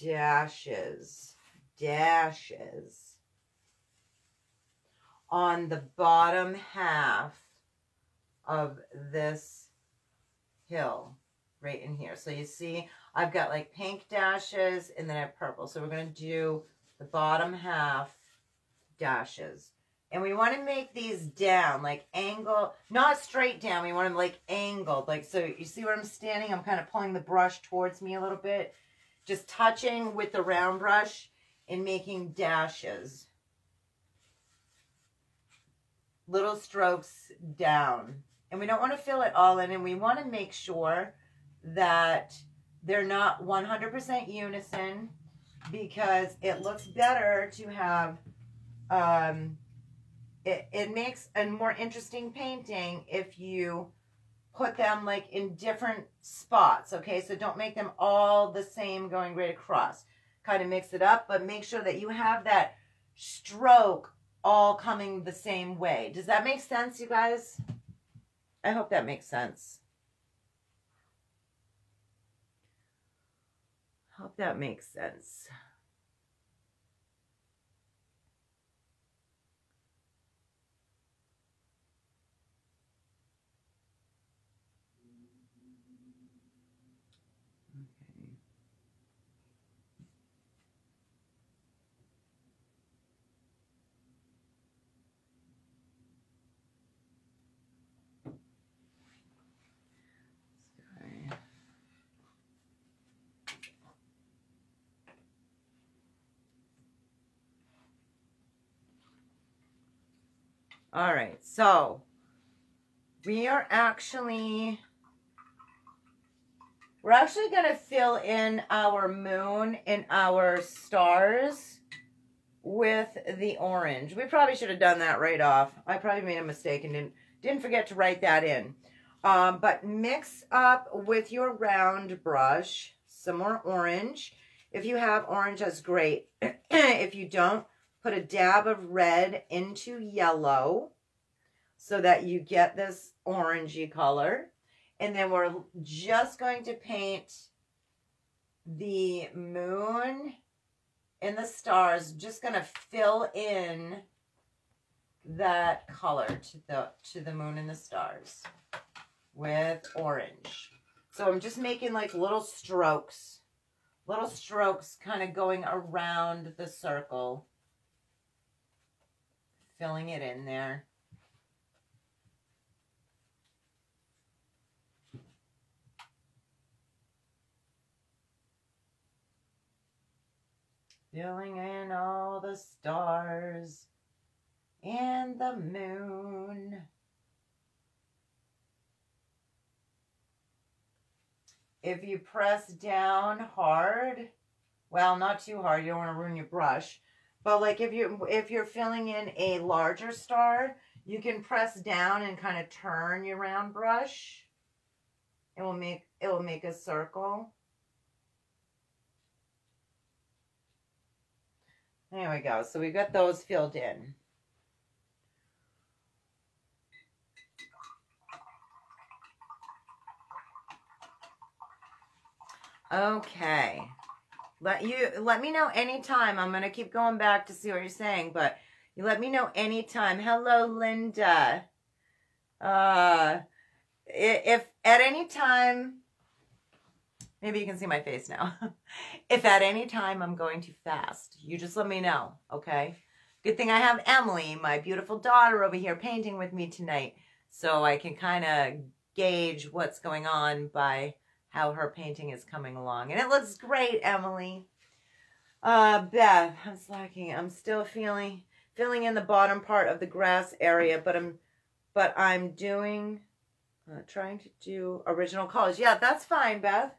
dashes on the bottom half of this hill right in here. So you see I've got like pink dashes and then I have purple. So we're going to do the bottom half dashes. And we want to make these down, like angle, not straight down. We want them like angled. Like, so you see where I'm standing? I'm kind of pulling the brush towards me a little bit. Just touching with the round brush and making dashes. Little strokes down. And we don't want to fill it all in, and we want to make sure that they're not 100% unison, because it looks better to have, it makes a more interesting painting if you put them like in different spots, okay? So don't make them all the same going right across. Kind of mix it up, but make sure that you have that stroke all coming the same way. Does that make sense, you guys? I hope that makes sense. Hope that makes sense. All right, so we're actually going to fill in our moon and our stars with the orange. We probably should have done that right off. I probably made a mistake and didn't forget to write that in. But mix up with your round brush some more orange. If you have orange, that's great. If you don't, put a dab of red into yellow so that you get this orangey color. And then we're just going to paint the moon and the stars. Just going to fill in that color to the moon and the stars with orange. So I'm just making like little strokes kind of going around the circle, filling it in there. Filling in all the stars and the moon. If you press down hard, well, not too hard, you don't want to ruin your brush, but like if you're filling in a larger star, you can press down and kind of turn your round brush. It will make a circle. There we go. So we got those filled in. Okay. Let me know anytime. I'm going to keep going back to see what you're saying, but you let me know anytime. Hello, Linda. If at any time, maybe you can see my face now. If at any time I'm going too fast, you just let me know, okay? Good thing I have Emily, my beautiful daughter, over here painting with me tonight, so I can kind of gauge what's going on by how her painting is coming along. And it looks great, Emily. Beth, I'm slacking. I'm still filling in the bottom part of the grass area, but I'm doing, trying to do original colors. Yeah, that's fine, Beth.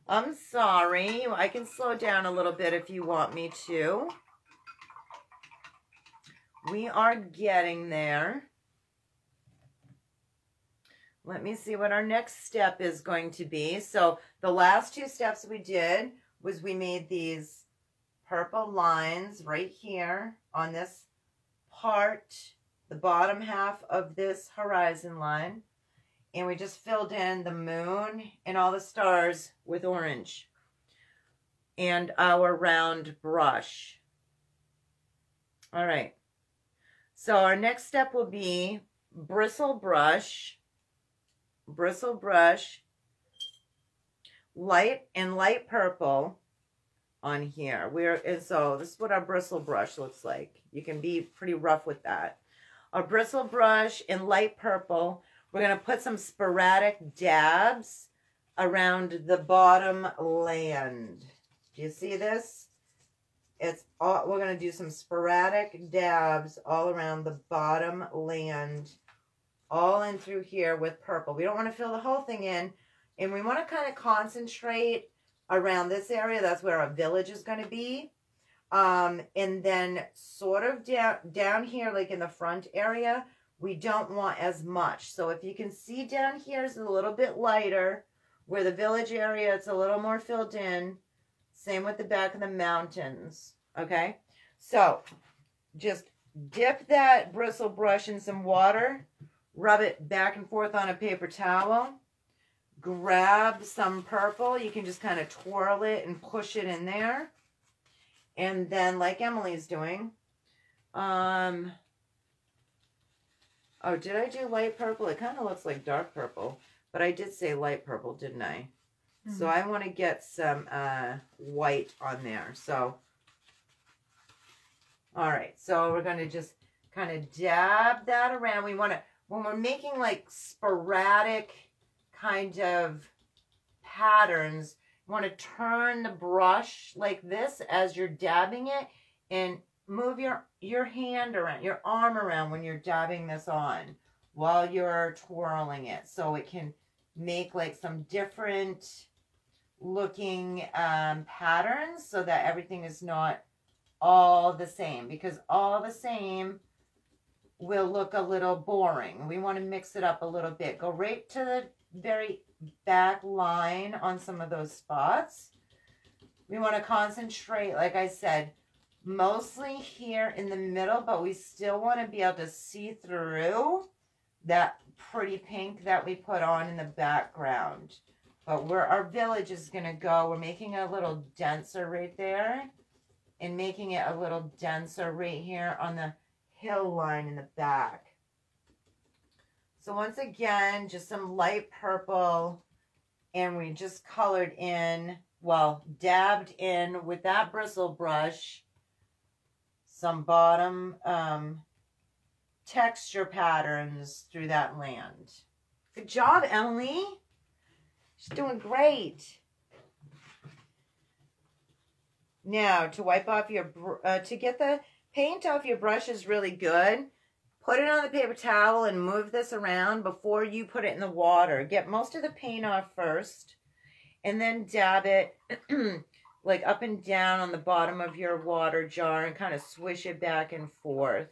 I'm sorry. I can slow down a little bit if you want me to. We are getting there. Let me see what our next step is going to be. So the last two steps we did was we made these purple lines right here on this part, the bottom half of this horizon line. And we just filled in the moon and all the stars with orange and our round brush. All right. So our next step will be bristle brush, light purple on here. So this is what our bristle brush looks like. You can be pretty rough with that. Our bristle brush in light purple. We're going to put some sporadic dabs around the bottom land. Do you see this? We're going to do some sporadic dabs all around the bottom land, all in through here with purple. We don't want to fill the whole thing in, and we want to kind of concentrate around this area. That's where our village is going to be. And then sort of down here, like in the front area, we don't want as much. So if you can see down here is a little bit lighter, where the village area, it's a little more filled in. Same with the back of the mountains, okay? So just dip that bristle brush in some water, rub it back and forth on a paper towel, grab some purple. You can just kind of twirl it and push it in there. And then, like Emily's doing, oh, did I do light purple? It kind of looks like dark purple, but I did say light purple, didn't I? Mm-hmm. So I want to get some white on there. So, all right. So we're going to just kind of dab that around. We want to, when we're making like sporadic kind of patterns, you want to turn the brush like this as you're dabbing it and move your hand around, your arm around when you're dabbing this on while you're twirling it. So it can make like some different looking patterns so that everything is not all the same, because all the same will look a little boring. We want to mix it up a little bit. Go right to the very back line on some of those spots. We want to concentrate, like I said, mostly here in the middle, but we still want to be able to see through that pretty pink that we put on in the background. But where our village is going to go, we're making it a little denser right there and making it a little denser right here on the hill line in the back. So once again, just some light purple, and we just colored in, well, dabbed in with that bristle brush, some bottom texture patterns through that land. Good job, Emily. She's doing great. Now, to wipe off your, to get the paint off your brush is really good. Put it on the paper towel and move this around before you put it in the water. Get most of the paint off first and then dab it like up and down on the bottom of your water jar and kind of swish it back and forth.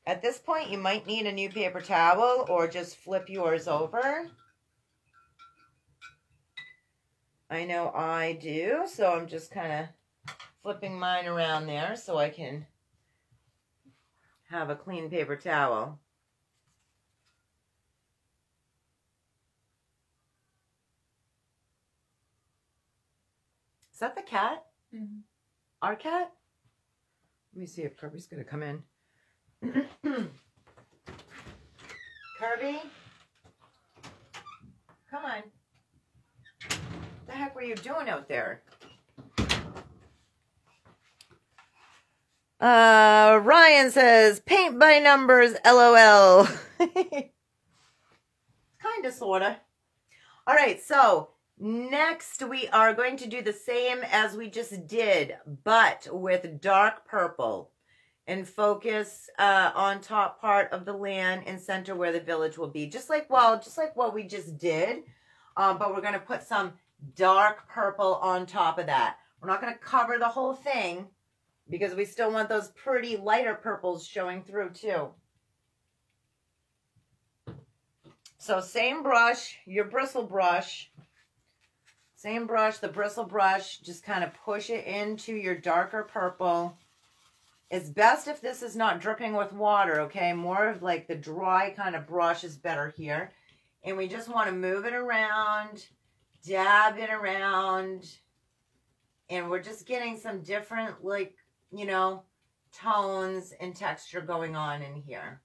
At this point, you might need a new paper towel or just flip yours over. I know I do, so I'm just kind of flipping mine around there so I can have a clean paper towel. Is that the cat? Mm-hmm. Our cat? Let me see if Kirby's going to come in. Kirby? Come on. What the heck were you doing out there? Ryan says, paint by numbers, LOL. Kind of, sort of. All right, so next we are going to do the same as we just did, but with dark purple. And focus on top part of the land and center where the village will be. Just like what we just did. But we're going to put some dark purple on top of that. We're not going to cover the whole thing, because we still want those pretty lighter purples showing through too. So same brush, your bristle brush. Same brush, the bristle brush. Just kind of push it into your darker purple. It's best if this is not dripping with water, okay? More of like the dry kind of brush is better here. And we just want to move it around, dab it around. And we're just getting some different, like, you know, tones and texture going on in here.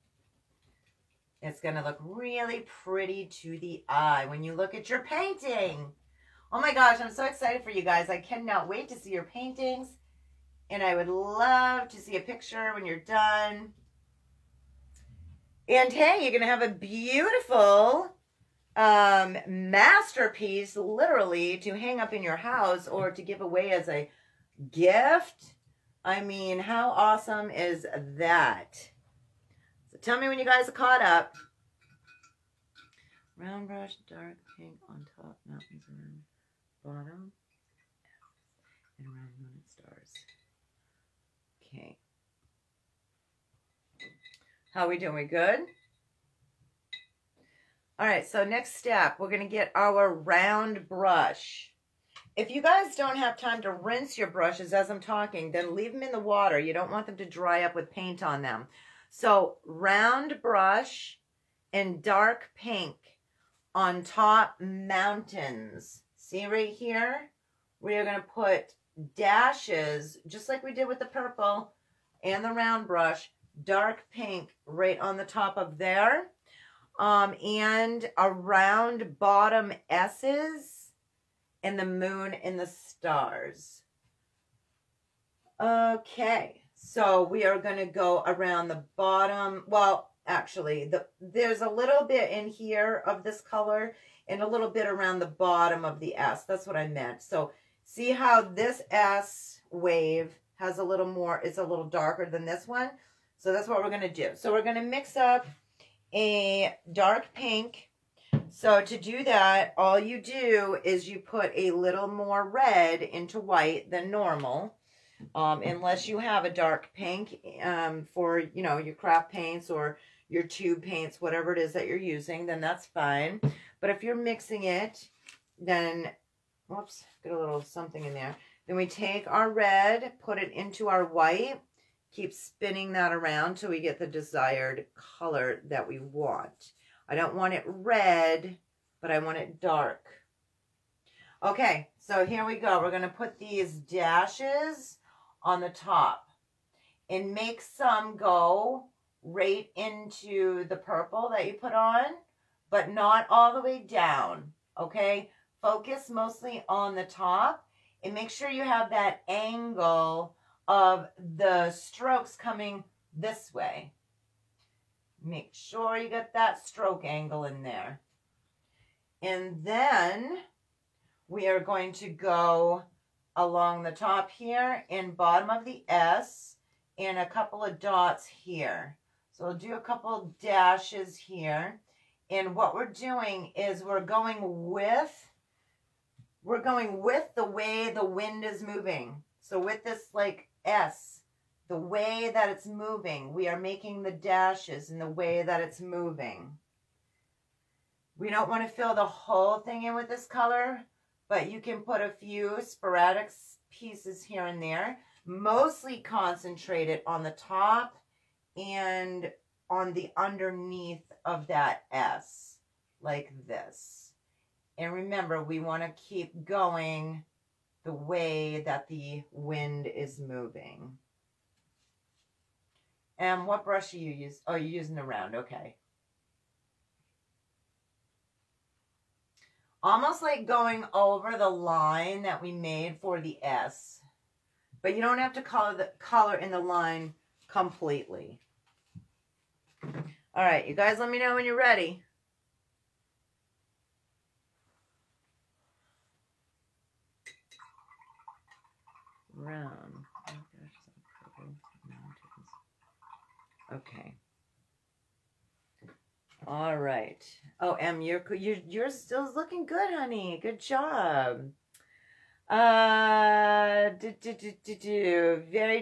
It's going to look really pretty to the eye when you look at your painting. Oh my gosh, I'm so excited for you guys. I cannot wait to see your paintings. And I would love to see a picture when you're done. And hey, you're going to have a beautiful masterpiece, literally, to hang up in your house or to give away as a gift. I mean, how awesome is that? So tell me when you guys are caught up. Round brush, dark pink on top, mountains around bottom, and around moon and stars. Okay. How are we doing? We good? All right, so next step, we're going to get our round brush. If you guys don't have time to rinse your brushes as I'm talking, then leave them in the water. You don't want them to dry up with paint on them. So round brush and dark pink on top mountains. See right here? We are going to put dashes, just like we did with the purple and the round brush, dark pink right on the top of there. And around bottom S's and the moon and the stars. Okay, so we are going to go around the bottom. Well, actually, there's a little bit in here of this color and a little bit around the bottom of the S. That's what I meant. So see how this S wave has a little more, it's a little darker than this one. So that's what we're going to do. So we're going to mix up a dark pink. So to do that, all you do is you put a little more red into white than normal. Unless you have a dark pink for, you know, your craft paints or your tube paints, whatever it is that you're using, then that's fine. But if you're mixing it, then, whoops, get a little something in there. Then we take our red, put it into our white, keep spinning that around till we get the desired color that we want. I don't want it red, but I want it dark. Okay, so here we go. We're going to put these dashes on the top and make some go right into the purple that you put on, but not all the way down, okay? Focus mostly on the top and make sure you have that angle of the strokes coming this way. Make sure you get that stroke angle in there. And then we are going to go along the top here and bottom of the S and a couple of dots here. So we'll do a couple dashes here. And what we're doing is we're going with the way the wind is moving. So with this like S, the way that it's moving, we are making the dashes in the way that it's moving. We don't want to fill the whole thing in with this color, but you can put a few sporadic pieces here and there, mostly concentrated on the top and on the underneath of that S, like this. And remember, we want to keep going the way that the wind is moving. And what brush do you use? Oh, you're using the round, okay. Almost like going over the line that we made for the S. But you don't have to color in the line completely. All right, you guys let me know when you're ready. Round. Okay. All right. Oh, Em, you're still looking good, honey. Good job. Very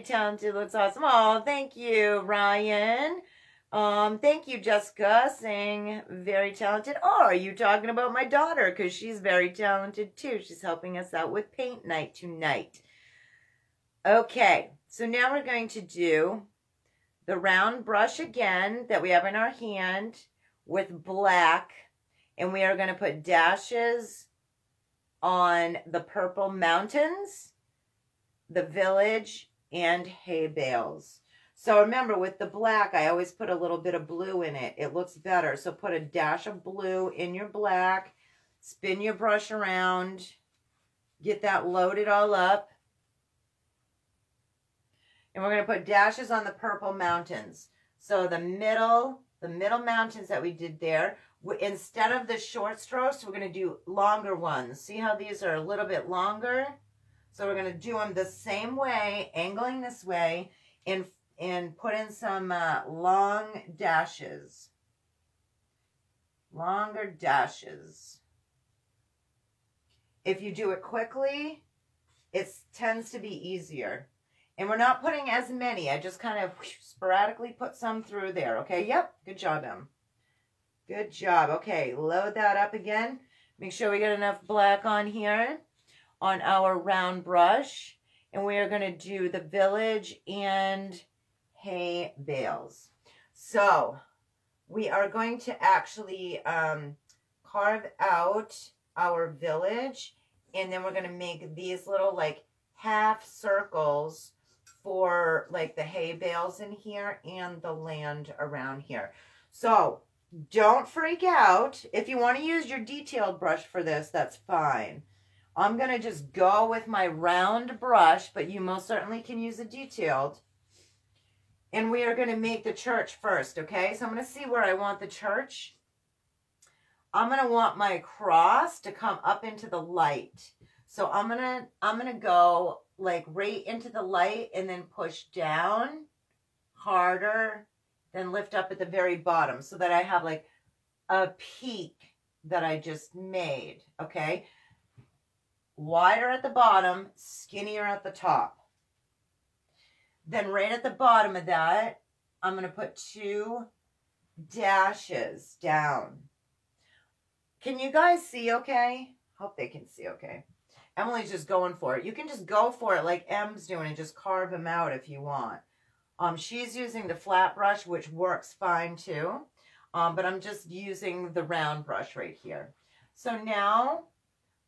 talented. Looks awesome. Oh, thank you, Ryan. Thank you, Jessica, saying very talented. Oh, are you talking about my daughter? Because she's very talented too. She's helping us out with paint night tonight. Okay, so now we're going to do the round brush again that we have in our hand with black, and we are going to put dashes on the purple mountains, the village, and hay bales. So remember, with the black, I always put a little bit of blue in it. It looks better. So put a dash of blue in your black, spin your brush around, get that loaded all up. And we're going to put dashes on the purple mountains. So the middle mountains that we did there, instead of the short strokes, we're going to do longer ones. See how these are a little bit longer? So we're going to do them the same way, angling this way, and put in some long dashes. Longer dashes. If you do it quickly, it tends to be easier. And we're not putting as many. I just kind of sporadically put some through there. Okay, yep. Good job, Em. Good job. Okay, load that up again. Make sure we get enough black on here on our round brush. And we are going to do the village and hay bales. So we are going to actually carve out our village, and then we're going to make these little like half circles for like the hay bales in here and the land around here. So don't freak out. If you want to use your detailed brush for this, that's fine. I'm going to just go with my round brush, but you most certainly can use a detailed. And we are going to make the church first, okay? So I'm going to see where I want the church. I'm going to want my cross to come up into the light. So I'm going to go like right into the light and then push down harder, then lift up at the very bottom so that I have like a peak that I just made, okay? Wider at the bottom, skinnier at the top. Then right at the bottom of that, I'm going to put 2 dashes down. Can you guys see okay? Hope they can see okay. Emily's just going for it. You can just go for it like Em's doing and just carve them out if you want. She's using the flat brush, which works fine too. But I'm just using the round brush right here. So now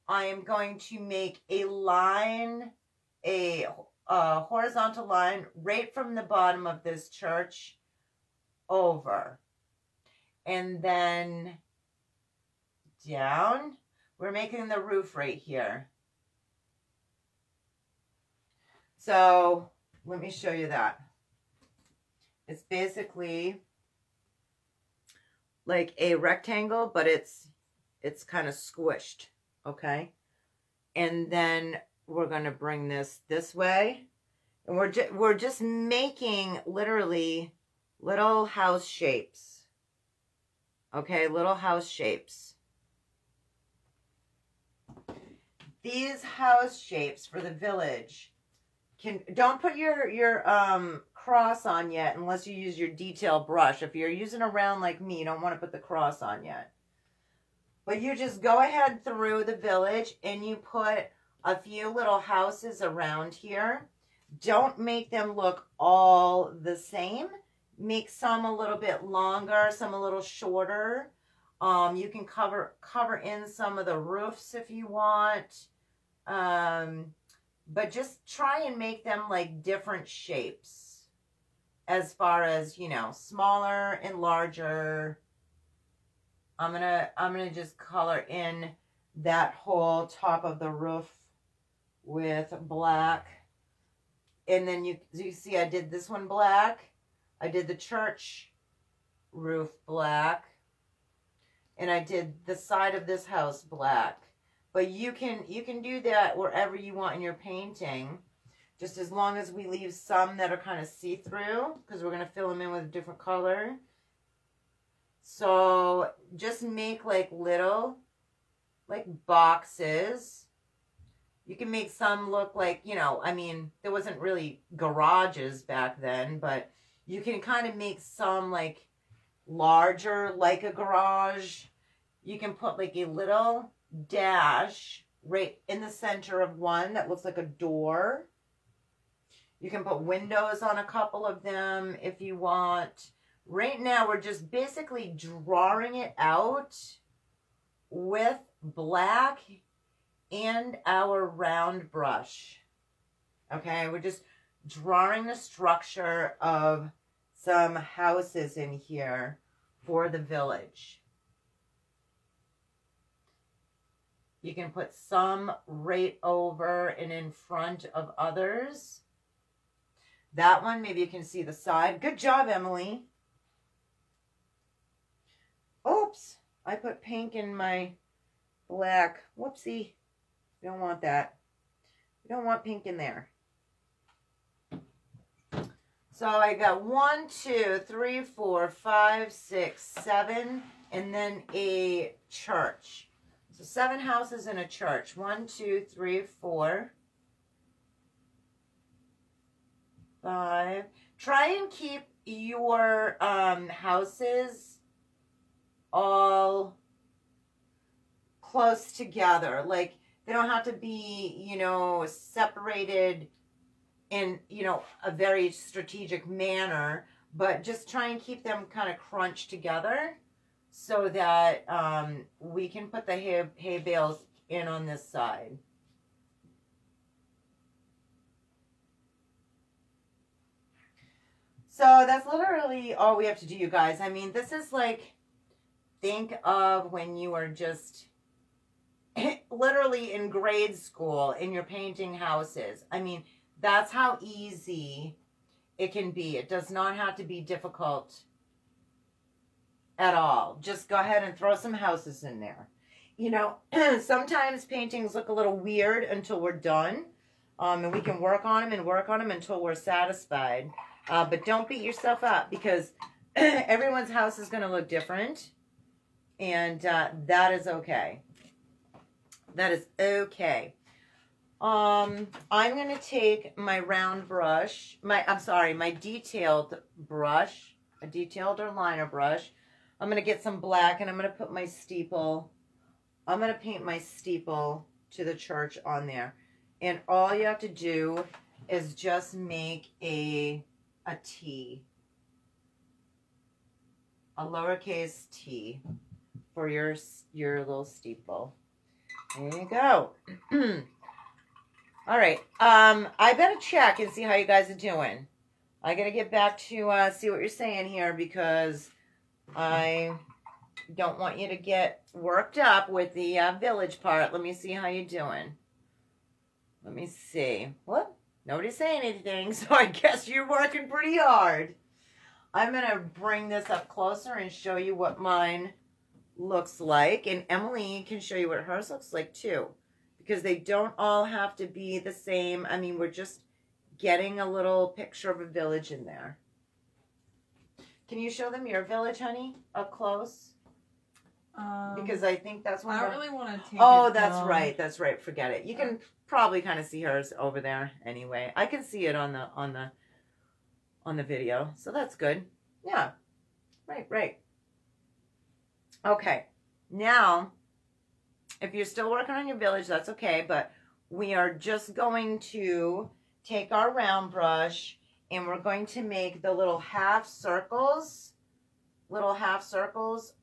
I am going to make a line, a horizontal line right from the bottom of this church over. And then down. We're making the roof right here. So let me show you that. It's basically like a rectangle, but it's kind of squished, okay? And then we're going to bring this way. And we're just making literally little house shapes. Okay, little house shapes. These house shapes for the village don't put your cross on yet unless you use your detail brush. If you're using a round like me, you don't want to put the cross on yet. But you just go ahead through the village and you put a few little houses around here. Don't make them look all the same. Make some a little bit longer, some a little shorter. You can cover in some of the roofs if you want. But just try and make them like different shapes as far as, you know, smaller and larger. I'm gonna just color in that whole top of the roof with black. And then you see I did this one black. I did the church roof black. And I did the side of this house black. But you can do that wherever you want in your painting, just as long as we leave some that are kind of see-through, because we're going to fill them in with a different color. So just make like little like boxes. You can make some look like, you know, I mean, there wasn't really garages back then, but you can kind of make some like larger like a garage. You can put like a little dash right in the center of one that looks like a door. You can put windows on a couple of them if you want. Right now we're just basically drawing it out with black and our round brush. Okay, we're just drawing the structure of some houses in here for the village. You can put some right over and in front of others. That one, maybe you can see the side. Good job, Emily. Oops, I put pink in my black. Whoopsie. We don't want that. We don't want pink in there. So I got 1, 2, 3, 4, 5, 6, 7, and then a church. So 7 houses in a church. 1, 2, 3, 4, 5. Try and keep your houses all close together. Like, they don't have to be, you know, separated in, you know, a very strategic manner, but just try and keep them kind of crunched together so that we can put the hay bales in on this side. So that's literally all we have to do, you guys. I mean, this is like, think of when you were just literally in grade school and you're painting houses. I mean, that's how easy it can be. It does not have to be difficult at all. Just go ahead and throw some houses in there. You know, sometimes paintings look a little weird until we're done. And we can work on them until we're satisfied. But don't beat yourself up because everyone's house is going to look different. And that is okay. That is okay. I'm going to take my round brush, my detailed brush, a detailed or liner brush. I'm going to get some black and I'm going to put my steeple. I'm going to paint my steeple to the church on there. And all you have to do is just make a T, a lowercase t for your little steeple. There you go. All right. I better check and see how you guys are doing. I got to get back to see what you're saying here because I don't want you to get worked up with the village part. Let me see how you're doing. Let me see. What? Nobody's saying anything, so I guess you're working pretty hard. I'm going to bring this up closer and show you what mine looks like. And Emily can show you what hers looks like too. Because they don't all have to be the same. I mean, we're just getting a little picture of a village in there. Can you show them your village, honey, up close? Because I think that's what I don't really want to take Oh, it that's down. right. That's right. Forget it. You can probably kind of see hers over there anyway. I can see it on the video. So that's good. Yeah. Right. Okay. Now, if you're still working on your village, that's okay, but we are just going to take our round brush and we're going to make the little half circles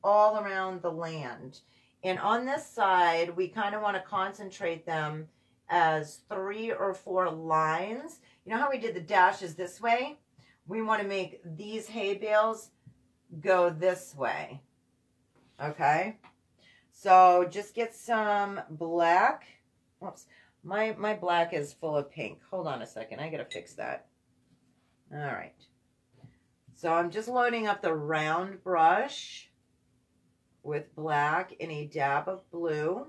all around the land. And on this side, we kind of want to concentrate them as 3 or 4 lines. You know how we did the dashes this way? We want to make these hay bales go this way. Okay? So just get some black. Whoops. My black is full of pink. Hold on a second. I got to fix that. All right. So I'm just loading up the round brush with black and a dab of blue.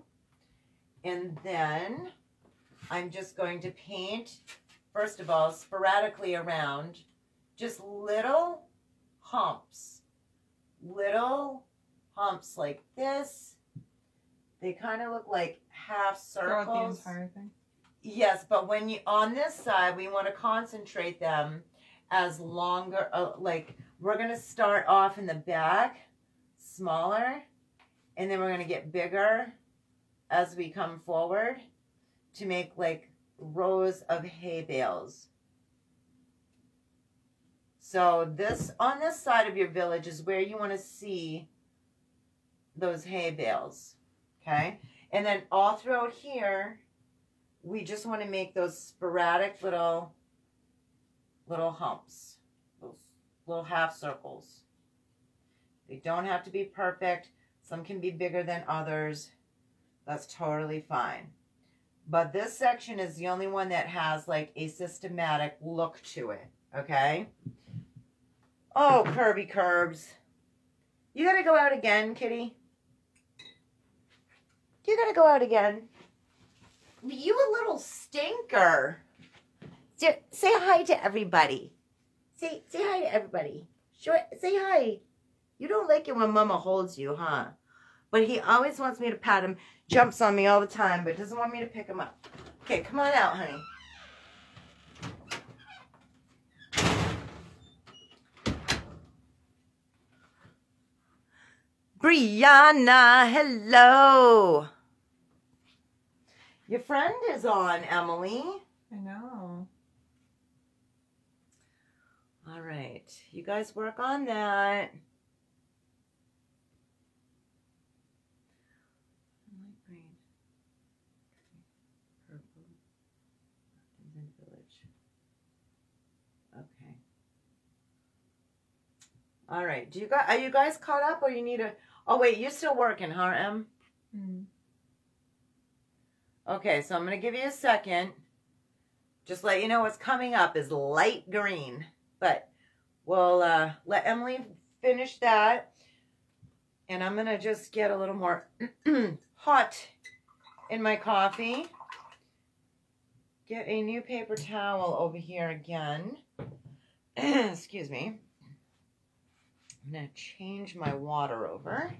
And then I'm just going to paint, first of all, sporadically around just little humps. Little humps like this. They kind of look like half circles. Throughout the entire thing? Yes, but when you, on this side, we want to concentrate them as longer, like we're going to start off in the back, smaller, and then we're going to get bigger as we come forward to make like rows of hay bales. So this, on this side of your village is where you want to see those hay bales, okay? And then all throughout here, we just want to make those sporadic little humps, those little half circles. They don't have to be perfect. Some can be bigger than others. That's totally fine. But this section is the only one that has like a systematic look to it, okay? Oh, Kirby Curbs. You gotta go out again, kitty. You gotta go out again. You a little stinker. Say hi to everybody. Say hi to everybody. Sure, say hi. You don't like it when Mama holds you, huh? But he always wants me to pat him. Jumps on me all the time, but doesn't want me to pick him up. Okay, come on out, honey. Brianna, hello. Your friend is on, Emily. I know. All right, you guys work on that. Light green. Purple. Village. Okay. All right. Are you guys caught up, or you need a? Oh wait, you're still working, huh, Em? Mm. Okay, so I'm gonna give you a second. Just let you know what's coming up is light green, but we'll let Emily finish that, and I'm gonna just get a little more hot in my coffee. Get a new paper towel over here again. Excuse me. I'm going to change my water over.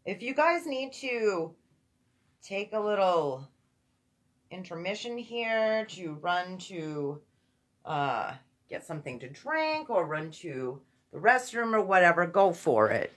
If you guys need to take a little intermission here to run to get something to drink or run to the restroom or whatever, go for it.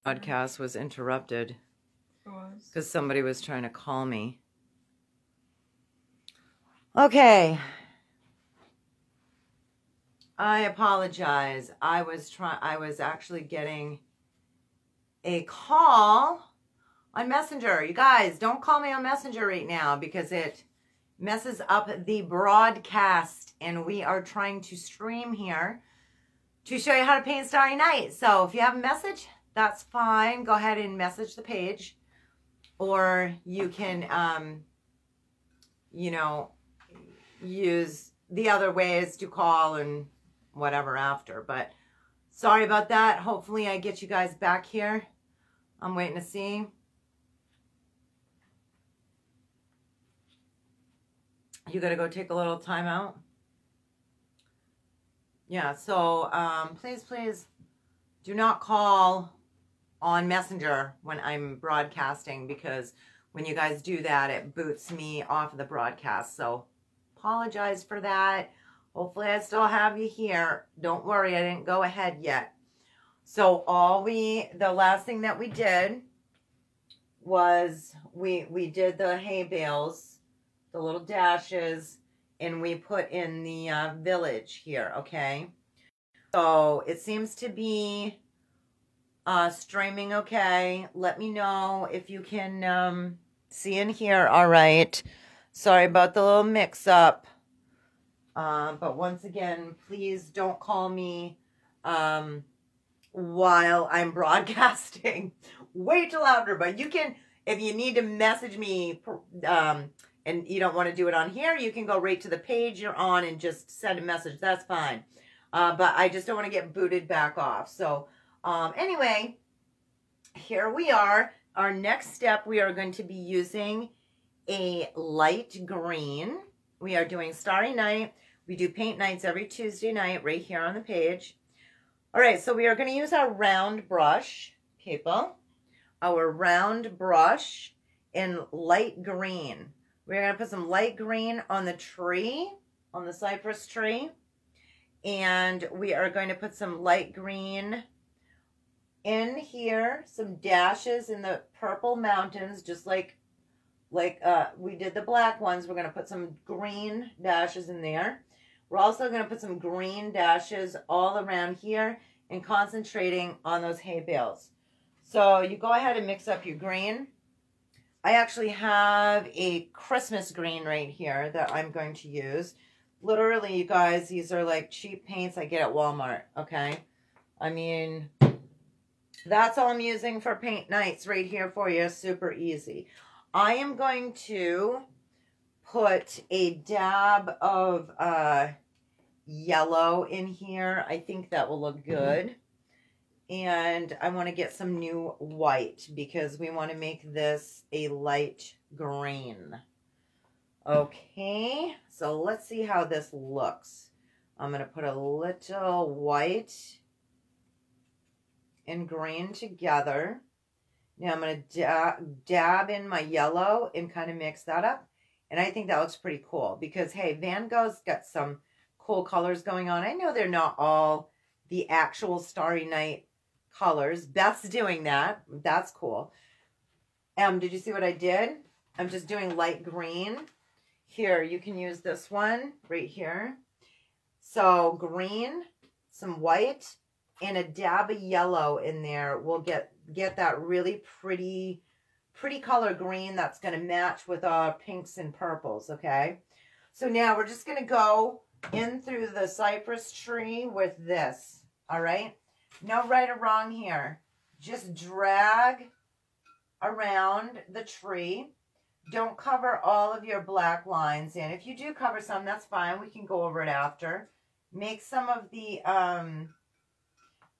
Podcast was interrupted It was. because somebody was trying to call me. Okay. I apologize. I was actually getting a call on Messenger. You guys, don't call me on Messenger right now because it messes up the broadcast, and we are trying to stream here to show you how to paint Starry Night. So if you have a message, that's fine. Go ahead and message the page, or you can, you know, use the other ways to call and whatever after. But sorry about that. Hopefully I get you guys back here. I'm waiting to see. You gotta go take a little time out. Yeah, so please do not call on Messenger when I'm broadcasting, because when you guys do that, it boots me off of the broadcast. So apologize for that. Hopefully I still have you here. Don't worry, I didn't go ahead yet. So the last thing that we did was we did the hay bales, the little dashes, and we put in the village here, okay? So it seems to be streaming okay. Let me know if you can see and hear all right. Sorry about the little mix-up. But once again, please don't call me while I'm broadcasting. Way too louder, but you can, if you need to message me and you don't want to do it on here, you can go right to the page you're on and just send a message. That's fine. But I just don't want to get booted back off. So anyway, here we are. Our next step, we are going to be using a light green. We are doing Starry Night. We do paint nights every Tuesday night right here on the page. All right, so we are going to use our round brush, people. Our round brush in light green. We're going to put some light green on the tree, on the cypress tree. And we are going to put some light green in here, some dashes in the purple mountains, just like we did the black ones. We're going to put some green dashes in there. We're also going to put some green dashes all around here and concentrating on those hay bales. So you go ahead and mix up your green. I actually have a Christmas green right here that I'm going to use. Literally, you guys, these are like cheap paints I get at Walmart, okay? I mean, that's all I'm using for paint nights right here for you. Super easy. I am going to put a dab of yellow in here. I think that will look good. And I want to get some new white because we want to make this a light green. Okay, so let's see how this looks. I'm going to put a little white and green together. Now I'm going to dab in my yellow and kind of mix that up. And I think that looks pretty cool because, hey, Van Gogh's got some cool colors going on. I know they're not all the actual Starry Night colors. Beth's doing that. That's cool. Did you see what I did? I'm just doing light green. Here, you can use this one right here. So green, some white, and a dab of yellow in there. We'll get that really pretty color green that's going to match with our pinks and purples, okay? So now we're just going to go in through the cypress tree with this, all right? No right or wrong here. Just drag around the tree. Don't cover all of your black lines in. If you do cover some, that's fine. We can go over it after. Make some of the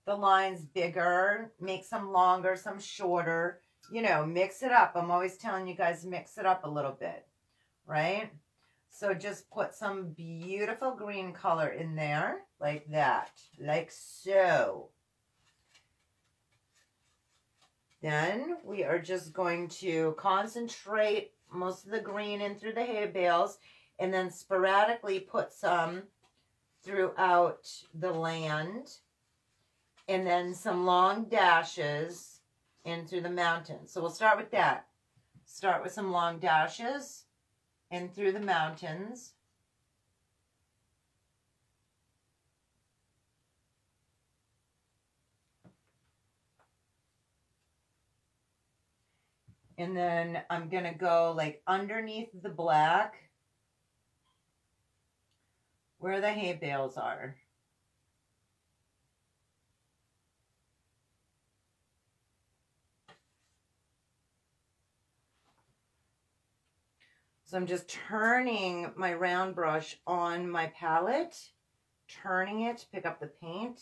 lines bigger. Make some longer, some shorter. You know, mix it up. I'm always telling you guys, mix it up a little bit, right? So just put some beautiful green color in there, like that, like so. Then we are just going to concentrate most of the green in through the hay bales and then sporadically put some throughout the land. And then some long dashes in through the mountains. So we'll start with that. Start with some long dashes in through the mountains. And then I'm going to go like underneath the black where the hay bales are. So I'm just turning my round brush on my palette, turning it to pick up the paint.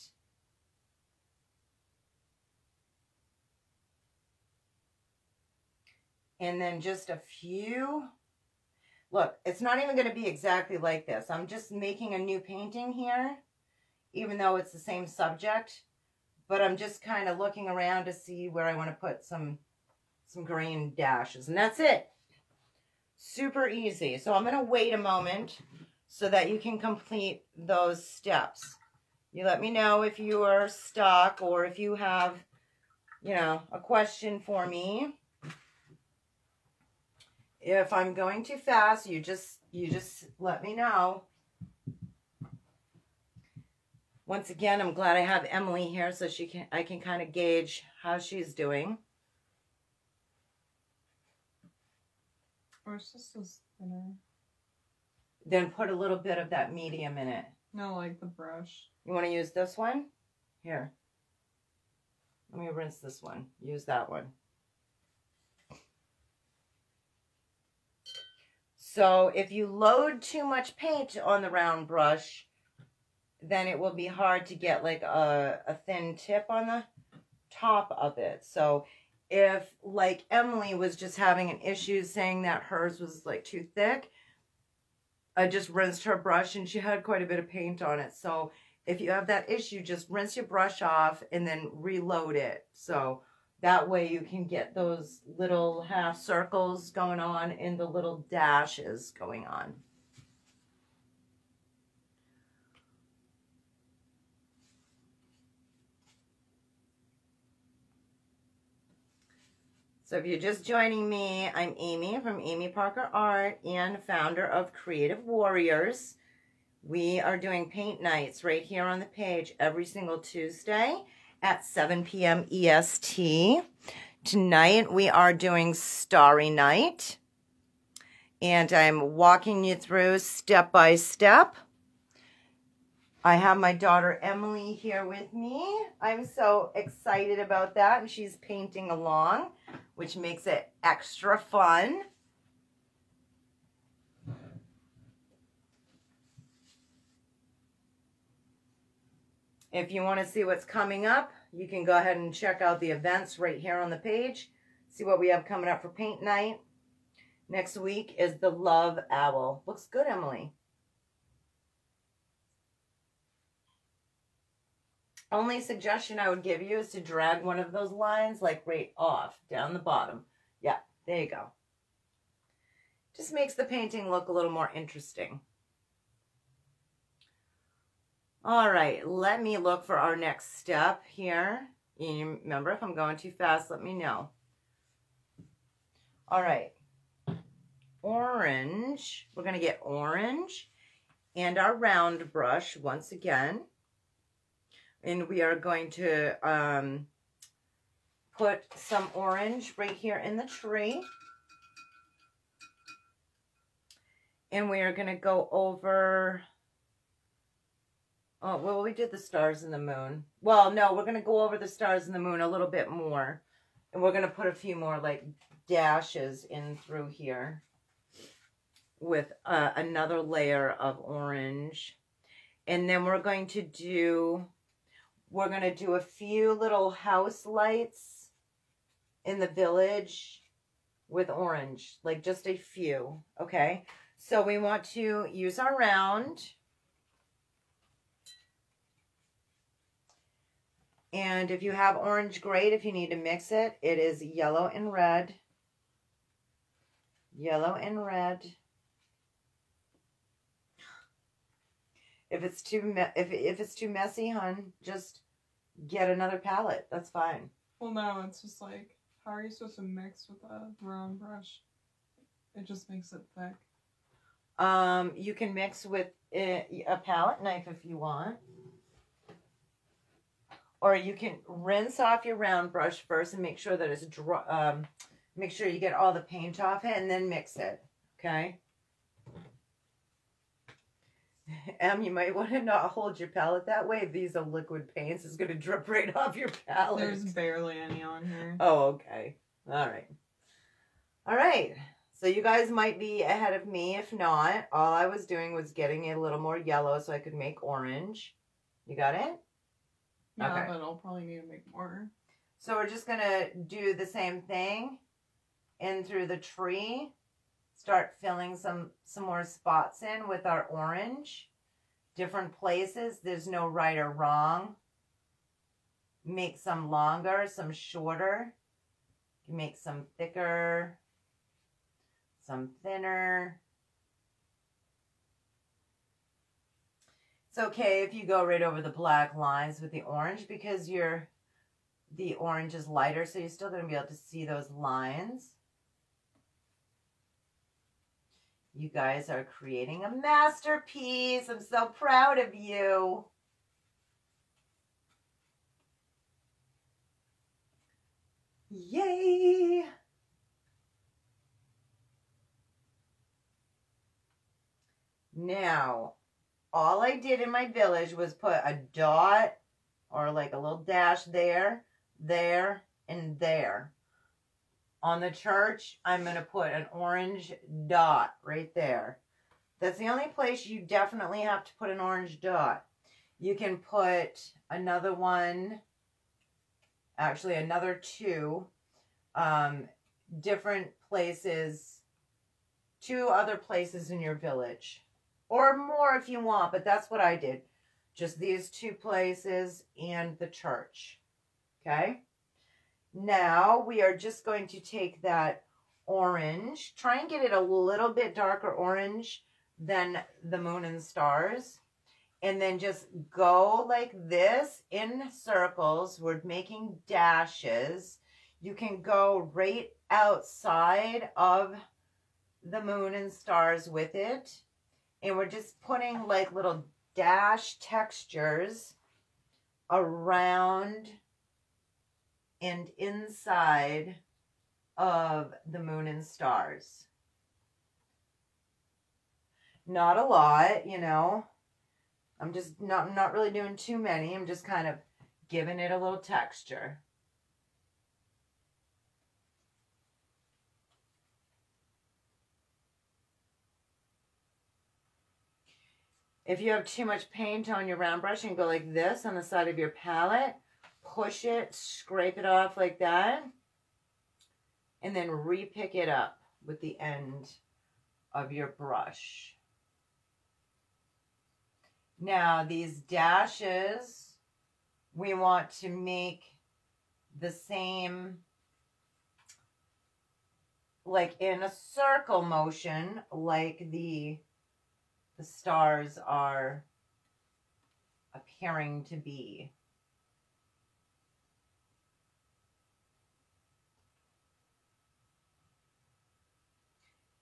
And then just a few. Look, it's not even going to be exactly like this. I'm just making a new painting here, even though it's the same subject. But I'm just kind of looking around to see where I want to put some green dashes. And that's it. Super easy. So I'm going to wait a moment so that you can complete those steps. You let me know if you are stuck or if you have, you know, a question for me. If I'm going too fast, you just let me know. Once again, I'm glad I have Emily here so I can kind of gauge how she's doing. Or it's just this thinner. Then put a little bit of that medium in it. No, like the brush. You want to use this one? Here. Let me rinse this one. Use that one. So if you load too much paint on the round brush, then it will be hard to get like a thin tip on the top of it. So if like Emily was just having an issue saying that hers was like too thick, I just rinsed her brush and she had quite a bit of paint on it. So if you have that issue, just rinse your brush off and then reload it. So that way you can get those little half circles going on and the little dashes going on. So if you're just joining me, I'm Amy from Amy Parker Art and founder of Creative Warriors. We are doing paint nights right here on the page every single Tuesday at 7 p.m. EST. Tonight we are doing Starry Night, and I'm walking you through step by step. I have my daughter Emily here with me. I'm so excited about that, and she's painting along, which makes it extra fun. If you want to see what's coming up, you can go ahead and check out the events right here on the page. See what we have coming up for paint night. Next week is the Love Owl. Looks good, Emily. Only suggestion I would give you is to drag one of those lines like right off, down the bottom. Yeah, there you go. Just makes the painting look a little more interesting. All right, let me look for our next step here. And remember, if I'm going too fast, let me know. All right, orange. We're going to get orange and our round brush once again. And we are going to put some orange right here in the tree. And we are going to go over... Oh, well, we did the stars and the moon. Well, no, we're going to go over the stars and the moon a little bit more. And we're going to put a few more, like, dashes in through here with another layer of orange. And then we're going to do a few little house lights in the village with orange, like just a few, okay? So we want to use our round. And if you have orange, great. If you need to mix it, it is yellow and red. Yellow and red. If it's too messy, hun, just get another palette. That's fine. Well, no, it's just like, how are you supposed to mix with a round brush? It just makes it thick. You can mix with a palette knife if you want. Or you can rinse off your round brush first and make sure that it's dry. Make sure you get all the paint off it and then mix it. Okay? You might want to not hold your palette that way. These are liquid paints. It's going to drip right off your palette. There's barely any on here. Oh, okay. All right. All right. So you guys might be ahead of me. If not, all I was doing was getting it a little more yellow so I could make orange. You got it? Yeah, Okay. but I'll probably need to make more. So we're just going to do the same thing in through the tree. Start filling some more spots in with our orange. Different places. There's no right or wrong. Make some longer, some shorter. Make some thicker, some thinner. It's okay if you go right over the black lines with the orange because the orange is lighter, so you're still going to be able to see those lines. You guys are creating a masterpiece. I'm so proud of you. Yay! Now, all I did in my village was put a dot or like a little dash there, there, and there. On the church, I'm going to put an orange dot right there. That's the only place you definitely have to put an orange dot. You can put another one, actually another two, different places, 2 other places in your village. Or more if you want, but that's what I did. Just these 2 places and the church. Okay? Now we are just going to take that orange, try and get it a little bit darker orange than the moon and stars, and then just go like this in circles. We're making dashes. You can go right outside of the moon and stars with it, and we're just putting like little dash textures around and inside of the moon and stars. Not a lot, you know. I'm just not really doing too many. I'm just kind of giving it a little texture. If you have too much paint on your round brush, you can go like this on the side of your palette. Push it, scrape it off like that, and then re-pick it up with the end of your brush. Now these dashes, we want to make the same, like in a circle motion, like the stars are appearing to be.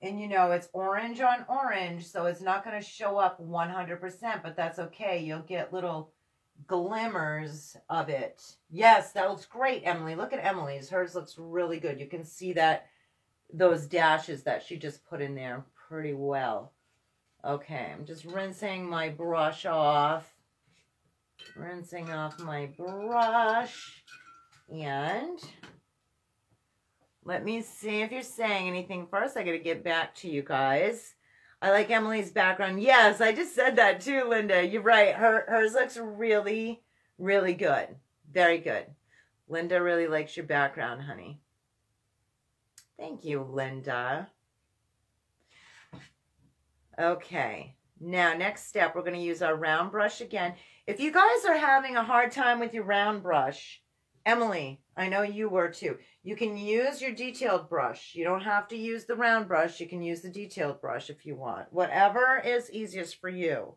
And you know, it's orange on orange, so it's not going to show up 100%, but that's okay. You'll get little glimmers of it. Yes, that looks great, Emily. Look at Emily's. Hers looks really good. You can see that those dashes that she just put in there pretty well. Okay, I'm just rinsing my brush off. Rinsing off my brush. And let me see if you're saying anything first. I got to get back to you guys. I like Emily's background. Yes, I just said that too, Linda. You're right. Hers looks really, really good. Very good. Linda really likes your background, honey. Thank you, Linda. Okay. Now, next step, we're going to use our round brush again. If you guys are having a hard time with your round brush, Emily, I know you were too. You can use your detailed brush. You don't have to use the round brush. You can use the detailed brush if you want. Whatever is easiest for you.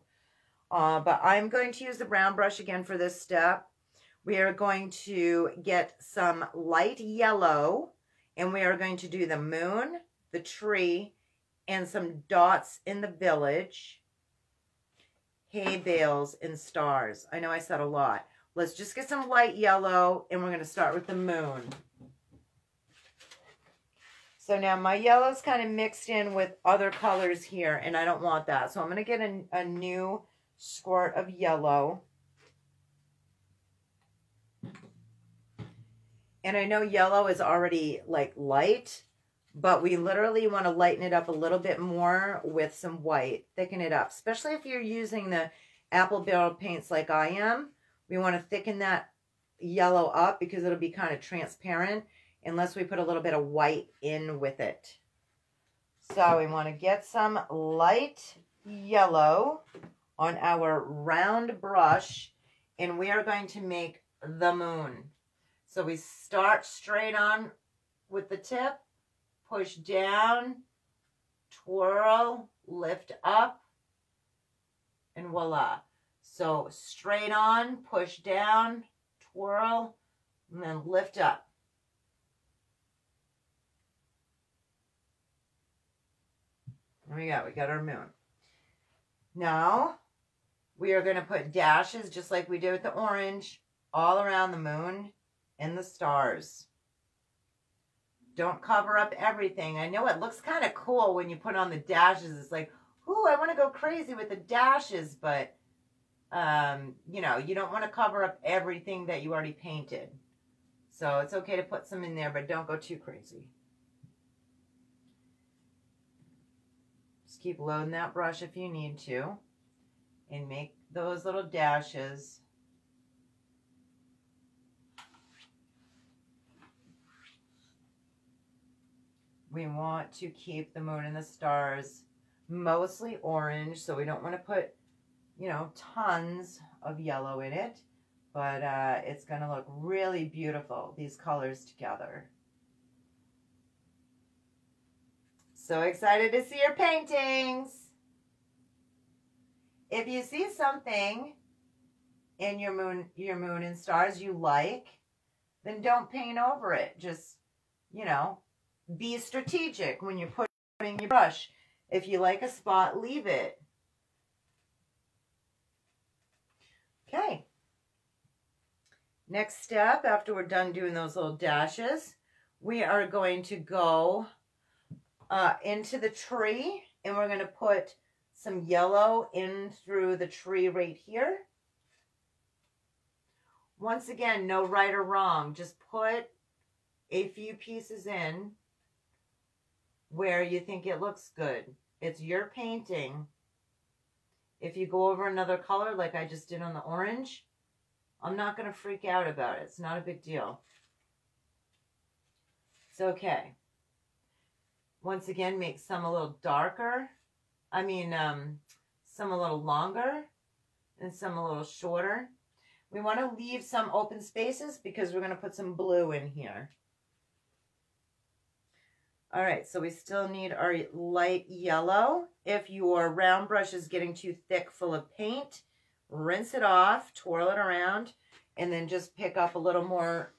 But I'm going to use the round brush again for this step. We are going to get some light yellow, and we are going to do the moon, the tree, and some dots in the village, hay bales, and stars. I know I said a lot. Let's just get some light yellow, and we're going to start with the moon. So now my yellow's kind of mixed in with other colors here, and I don't want that. So I'm going to get a new squirt of yellow. And I know yellow is already like light, but we literally want to lighten it up a little bit more with some white. Thicken it up, especially if you're using the apple barrel paints like I am. We want to thicken that yellow up because it'll be kind of transparent unless we put a little bit of white in with it. So we want to get some light yellow on our round brush, and we are going to make the moon. So we start straight on with the tip, push down, twirl, lift up, and voila. So straight on, push down, twirl, and then lift up. There we go, we got our moon. Now, we are going to put dashes, just like we did with the orange, all around the moon and the stars. Don't cover up everything. I know it looks kind of cool when you put on the dashes. It's like, ooh, I want to go crazy with the dashes, but, you know, you don't want to cover up everything that you already painted. So it's okay to put some in there, but don't go too crazy. Just keep loading that brush if you need to, and make those little dashes. We want to keep the moon and the stars mostly orange, so we don't want to put, you know, tons of yellow in it, but it's going to look really beautiful, these colors together. So excited to see your paintings. If you see something in your moon and stars you like, then don't paint over it. Just, you know, be strategic when you're putting your brush. If you like a spot, leave it. Okay. Next step, after we're done doing those little dashes, we are going to go into the tree, and we're going to put some yellow in through the tree right here. Once again, no right or wrong. Just put a few pieces in where you think it looks good. It's your painting. If you go over another color like I just did on the orange, I'm not going to freak out about it. It's not a big deal. It's okay. Once again, make some a little darker. Some a little longer and some a little shorter. We want to leave some open spaces because we're going to put some blue in here. All right, so we still need our light yellow. If your round brush is getting too thick full of paint, rinse it off, twirl it around, and then just pick up a little more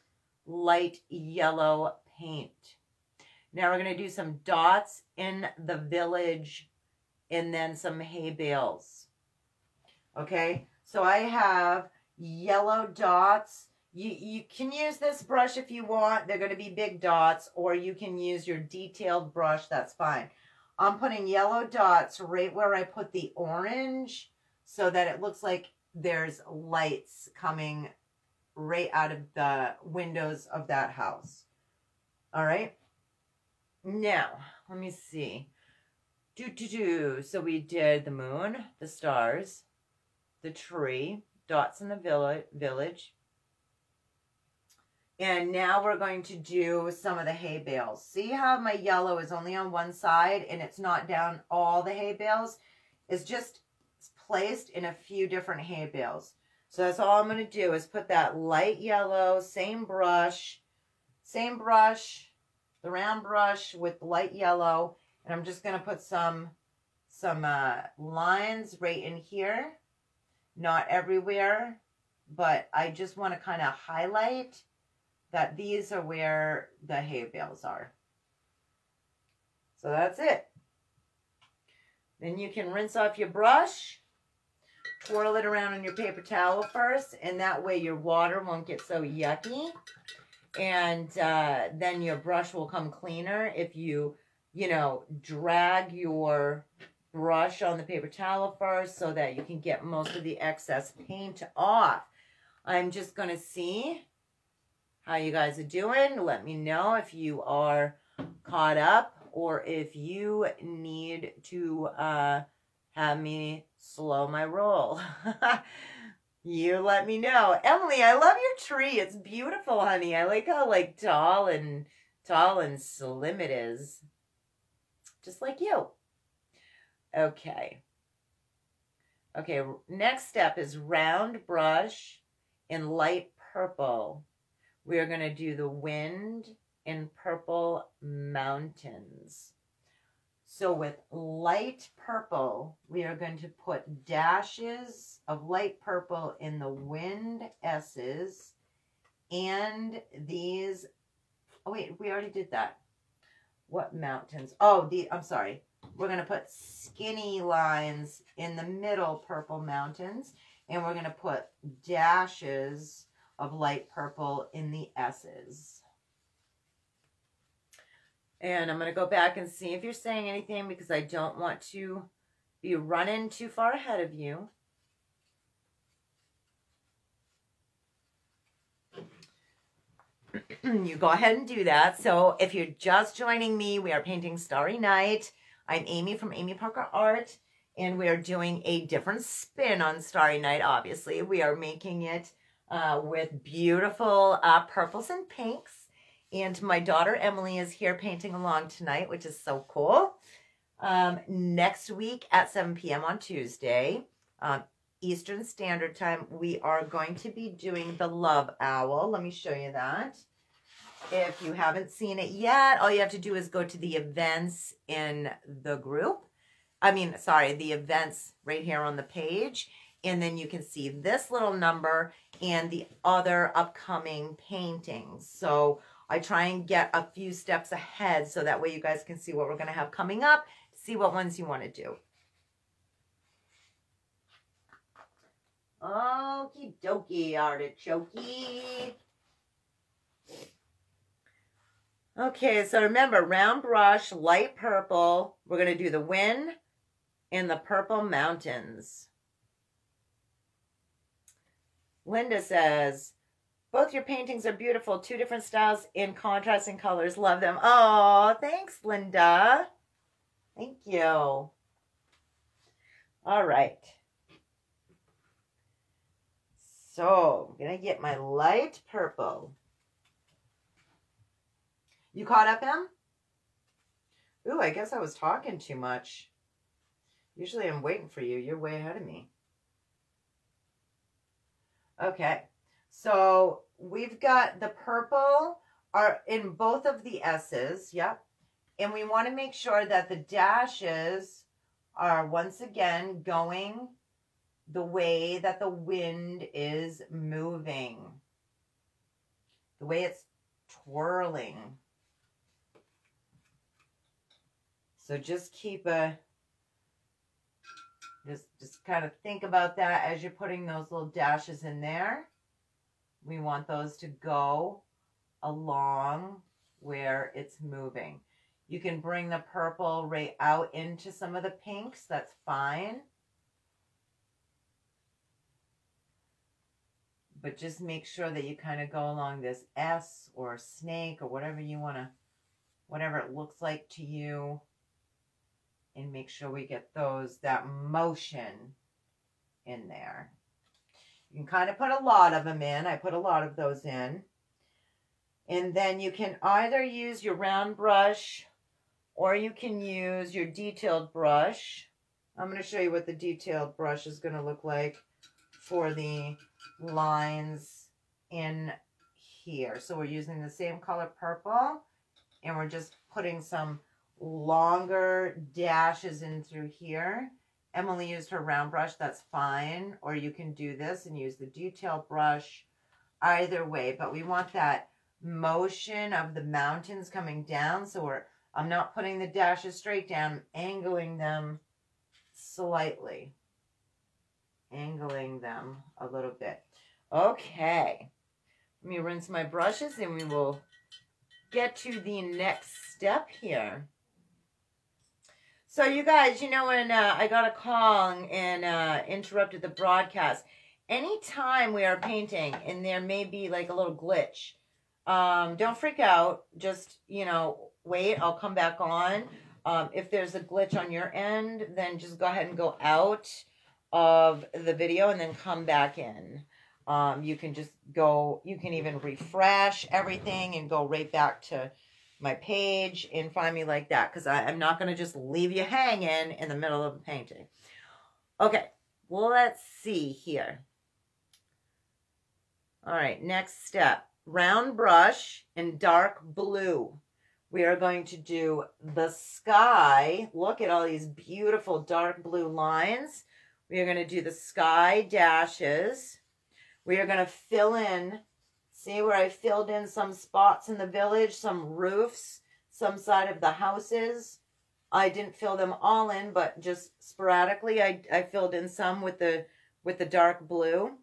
light yellow paint. Now we're going to do some dots in the village and then some hay bales. Okay, so I have yellow dots. You can use this brush if you want. They're going to be big dots, or you can use your detailed brush. That's fine. I'm putting yellow dots right where I put the orange so that it looks like there's lights coming right out of the windows of that house. All right. Now, let me see. So we did the moon, the stars, the tree, dots in the village. And now we're going to do some of the hay bales. See how my yellow is only on one side and it's not down all the hay bales? It's just placed in a few different hay bales. So that's all I'm going to do is put that light yellow, same brush, the round brush with light yellow. And I'm just going to put some lines right in here. Not everywhere. but I just want to kind of highlight that these are where the hay bales are. So that's it. Then you can rinse off your brush, twirl it around on your paper towel first, and that way your water won't get so yucky. And then your brush will come cleaner if you drag your brush on the paper towel first so that you can get most of the excess paint off. I'm just going to see how you guys are doing. Let me know if you are caught up or if you need to have me slow my roll. You let me know. Emily, I love your tree. It's beautiful, honey. I like how tall and slim it is. Just like you. Okay. Okay, next step is round brush in light purple. We are going to do the wind in purple mountains. So with light purple, we are going to put dashes of light purple in the wind S's and these, oh wait, we already did that. What mountains? Oh, I'm sorry. We're going to put skinny lines in the middle purple mountains, and we're going to put dashes of light purple in the S's. And I'm going to go back and see if you're saying anything because I don't want to be running too far ahead of you. You go ahead and do that. So if you're just joining me, we are painting Starry Night. I'm Amy from Amy Parker Art, and we are doing a different spin on Starry Night, obviously. We are making it with beautiful purples and pinks. And my daughter Emily is here painting along tonight, which is so cool. Next week at 7 p.m. on Tuesday, Eastern Standard Time, we are going to be doing the Love Owl. Let me show you that. If you haven't seen it yet, all you have to do is go to the events in the group. The events right here on the page. And then you can see this little number and the other upcoming paintings. So I try and get a few steps ahead so that way you guys can see what we're going to have coming up, see what ones you want to do. Okie dokie, artichoke. Okay, so remember, round brush, light purple. We're going to do the wind and the purple mountains. Linda says, both your paintings are beautiful. 2 different styles in contrasting colors. Love them. Oh, thanks, Linda. Thank you. All right. So, I'm going to get my light purple. You caught up, Em? Ooh, I guess I was talking too much. Usually I'm waiting for you. You're way ahead of me. Okay. So we've got the purple are in both of the S's. Yep. And we want to make sure that the dashes are once again going the way that the wind is moving. The way it's twirling. So just keep just kind of think about that as you're putting those little dashes in there. We want those to go along where it's moving. You can bring the purple right out into some of the pinks. That's fine. But just make sure that you kind of go along this S or snake or whatever you want to, whatever it looks like to you. And make sure we get that motion in there. You can kind of put a lot of them in. I put a lot of those in. And then you can either use your round brush or you can use your detailed brush. I'm going to show you what the detailed brush is going to look like for the lines in here. So we're using the same color purple and we're just putting some longer dashes in through here Emily used her round brush, that's fine. Or you can do this and use the detail brush. Either way, but we want that motion of the mountains coming down. So I'm not putting the dashes straight down, I'm angling them slightly. Angling them a little bit. Okay. Let me rinse my brushes and we will get to the next step here. So you guys, you know, when I got a call and interrupted the broadcast, anytime we are painting and there may be like a little glitch, don't freak out. Just, you know, wait, I'll come back on. If there's a glitch on your end, then just go ahead and go out of the video and then come back in. You can just go, you can even refresh everything and go right back to my page and find me like that, because I'm not going to just leave you hanging in the middle of a painting. Okay, well, let's see here. All right, next step, round brush in dark blue. We are going to do the sky. Look at all these beautiful dark blue lines. We are going to do the sky dashes. We are going to fill in. See where I filled in some spots in the village, some roofs, some side of the houses. I didn't fill them all in, but just sporadically I filled in some with the dark blue.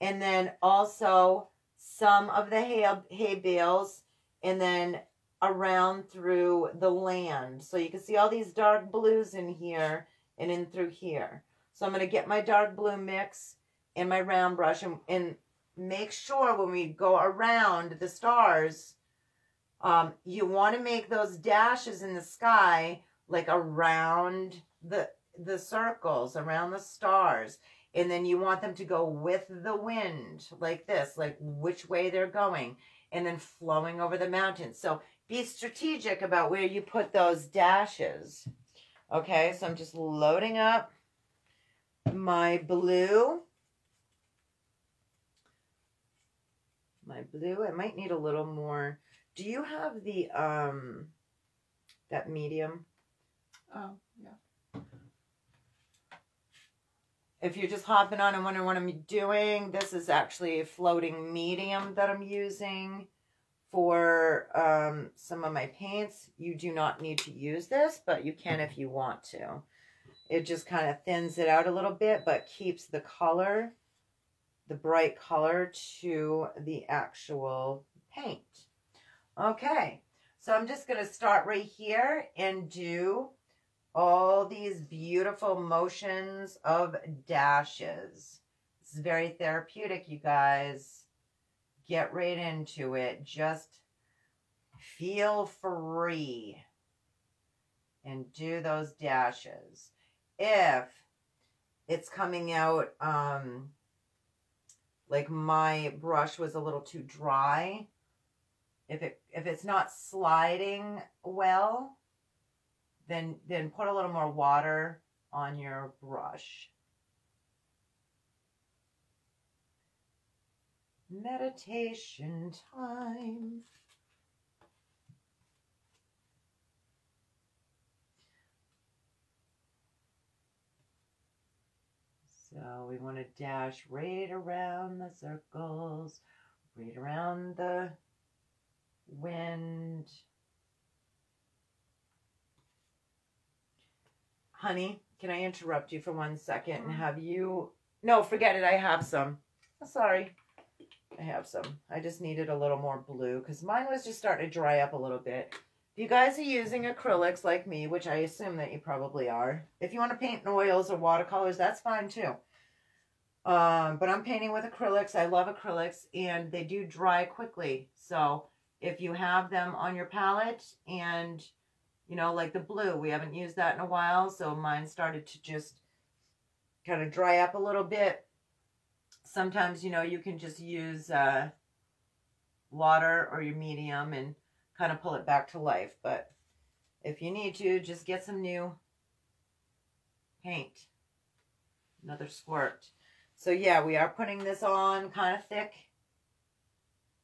And then also some of the hay bales, and then around through the land. So you can see all these dark blues in here and in through here. So I'm going to get my dark blue mix and my round brush and make sure when we go around the stars, you want to make those dashes in the sky like around the circles, around the stars. And then you want them to go with the wind like this, like which way they're going, and then flowing over the mountains. So be strategic about where you put those dashes. Okay, so I'm just loading up my blue. I might need a little more. Do you have the that medium? Oh, yeah. If you're just hopping on and wondering what I'm doing, this is actually a floating medium that I'm using for some of my paints. You do not need to use this, but you can if you want to. It just kind of thins it out a little bit, but keeps the color, the bright color, to the actual paint. Okay, so I'm just going to start right here and do all these beautiful motions of dashes. This is very therapeutic, you guys. Get right into it. Just feel free and do those dashes. If it's coming out like my brush was a little too dry, if it's not sliding well, then put a little more water on your brush. Meditation time. So we want to dash right around the circles, right around the wind. Honey, can I interrupt you for 1 second and have you... No, forget it. I have some. Oh, sorry. I have some. I just needed a little more blue because mine was just starting to dry up a little bit. If you guys are using acrylics like me, which I assume that you probably are, if you want to paint in oils or watercolors, that's fine too. But I'm painting with acrylics. I love acrylics, and they do dry quickly. So if you have them on your palette and... You know, like the blue, we haven't used that in a while, so mine started to just kind of dry up a little bit. Sometimes, you know, you can just use water or your medium and kind of pull it back to life. But if you need to, just get some new paint. Another squirt. So yeah, we are putting this on kind of thick,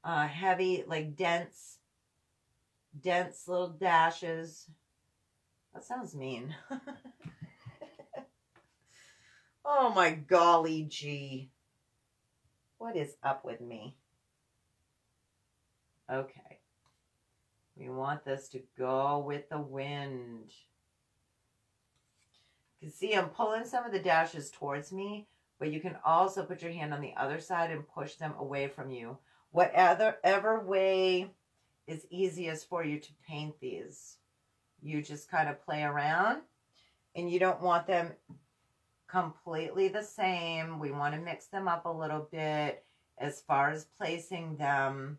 heavy, like dense little dashes. That sounds mean. Oh my golly gee. What is up with me? Okay. We want this to go with the wind. You can see I'm pulling some of the dashes towards me, but you can also put your hand on the other side and push them away from you. Whatever way is easiest for you to paint these. You just kind of play around, and you don't want them completely the same. We want to mix them up a little bit as far as placing them.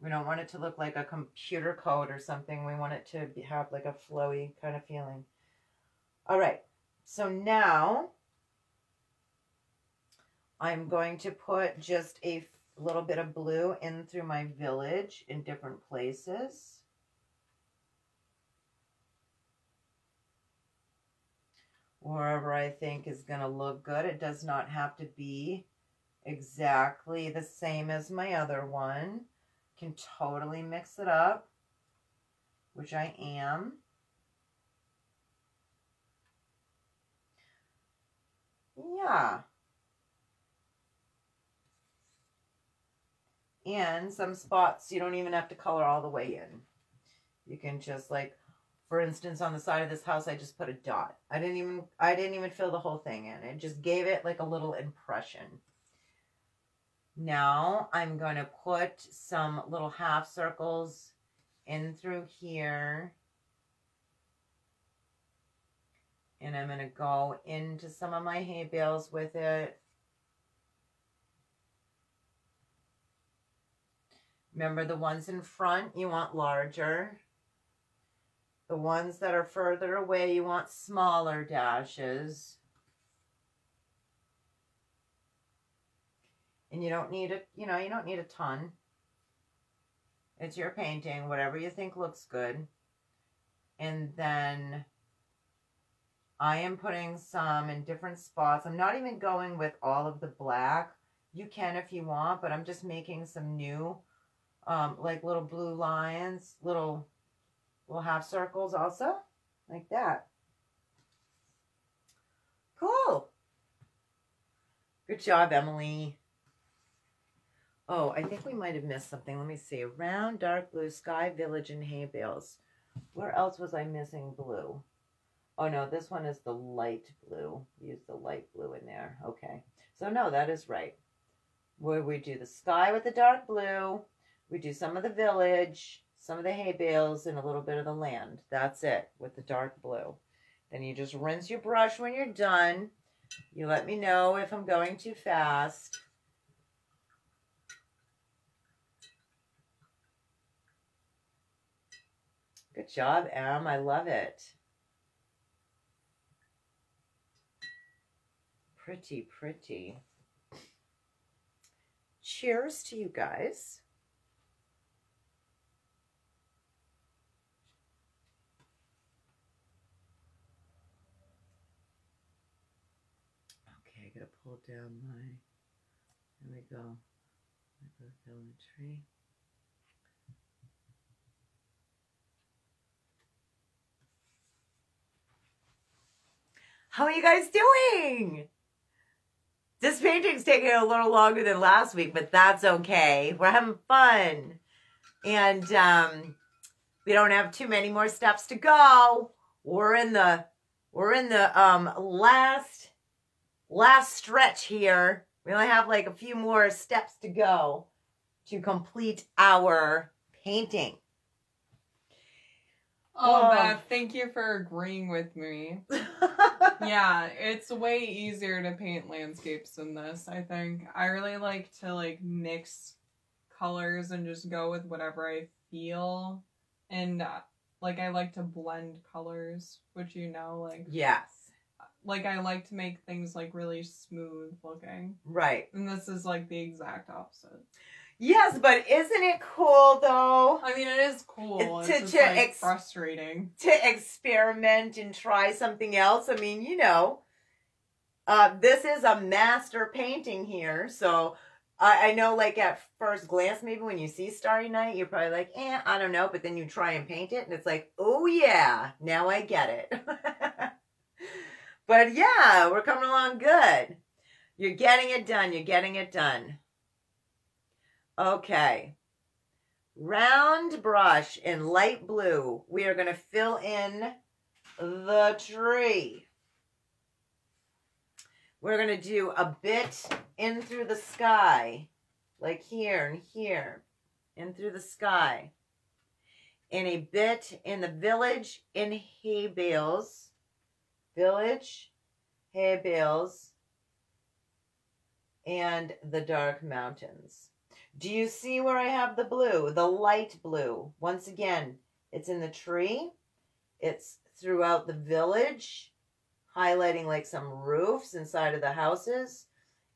We don't want it to look like a computer code or something. We want it to have like a flowy kind of feeling. All right, so now I'm going to put just a little bit of blue in through my village in different places. Wherever I think is going to look good. It does not have to be exactly the same as my other one. Can totally mix it up, which I am. Yeah. And some spots you don't even have to color all the way in. You can just, like, for instance, on the side of this house, I just put a dot. I didn't even fill the whole thing in. It just gave it like a little impression. Now I'm going to put some little half circles in through here. And I'm going to go into some of my hay bales with it. Remember, the ones in front, you want larger. The ones that are further away, you want smaller dashes. And you don't need you don't need a ton. It's your painting, whatever you think looks good. And then I am putting some in different spots. I'm not even going with all of the black. You can if you want, but I'm just making some new, like little blue lines, little half circles also, like that. Cool. Good job, Emily. Oh, I think we might have missed something. Let me see. Round, dark blue, sky, village, and hay bales. Where else was I missing blue? Oh, no, this one is the light blue. Use the light blue in there. Okay. So, no, that is right. Where we do the sky with the dark blue. We do some of the village, some of the hay bales, and a little bit of the land. That's it with the dark blue. Then you just rinse your brush when you're done. You let me know if I'm going too fast. Good job, Em. I love it. Pretty, pretty. Cheers to you guys. Okay, I gotta pull down my, there we go. My village tree. How are you guys doing? This painting's taking a little longer than last week, but that's okay. We're having fun. And we don't have too many more steps to go. We're in the last stretch here. We only have like a few more steps to go to complete our painting. Oh, Beth, thank you for agreeing with me. Yeah, it's way easier to paint landscapes than this, I think. I really like to mix colors and just go with whatever I feel. And I like to blend colors, which yes. I like to make things really smooth looking. Right. And this is the exact opposite. Yes, but isn't it cool though? I mean, it is cool. It's just frustrating. To experiment and try something else. I mean, this is a master painting here. So I know at first glance, maybe when you see Starry Night, you're probably I don't know. But then you try and paint it and it's oh yeah, now I get it. But yeah, we're coming along good. You're getting it done. You're getting it done. Okay. Round brush in light blue. We are going to fill in the tree. We're going to do a bit in through the sky. Like here and here. In through the sky. And a bit in the village in hay bales. Village, hay bales, and the dark mountains. Do you see where I have the blue? The light blue. Once again, it's in the tree. It's throughout the village, highlighting like some roofs inside of the houses.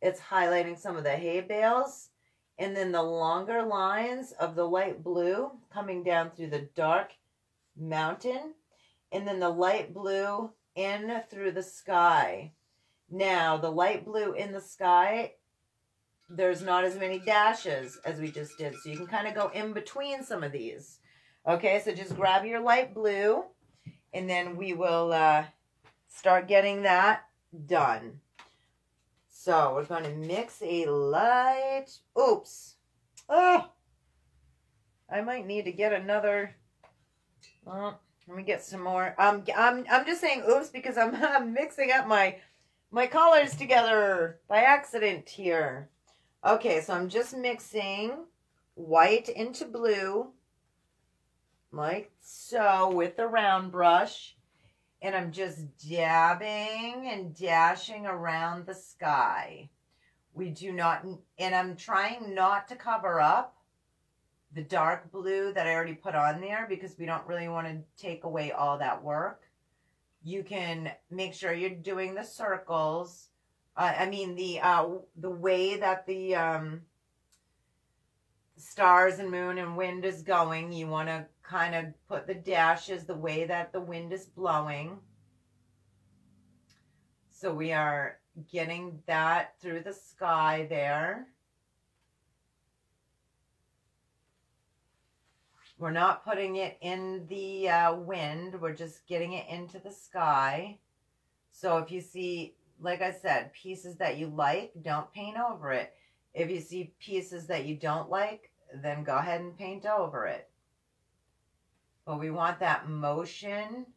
It's highlighting some of the hay bales. And then the longer lines of the light blue coming down through the dark mountain. And then the light blue in through the sky. Now, the light blue in the sky, there's not as many dashes as we just did. So you can kind of go in between some of these. Okay, so just grab your light blue. And then we will start getting that done. So we're going to mix a light... Oops. Oh! I might need to get another... let me get some more. I'm just saying oops because I'm mixing up my colors together by accident here. Okay, so I'm just mixing white into blue, like so, with the round brush. And I'm just dabbing and dashing around the sky. We do not, and I'm trying not to cover up the dark blue that I already put on there because we don't really want to take away all that work. You can make sure you're doing the circles. The way that the stars and moon and wind is going. You want to kind of put the dashes the way that the wind is blowing. So we are getting that through the sky there. We're not putting it in the wind. We're just getting it into the sky. So if you see, like I said, pieces that you like, don't paint over it. If you see pieces that you don't like, then go ahead and paint over it. But we want that motion.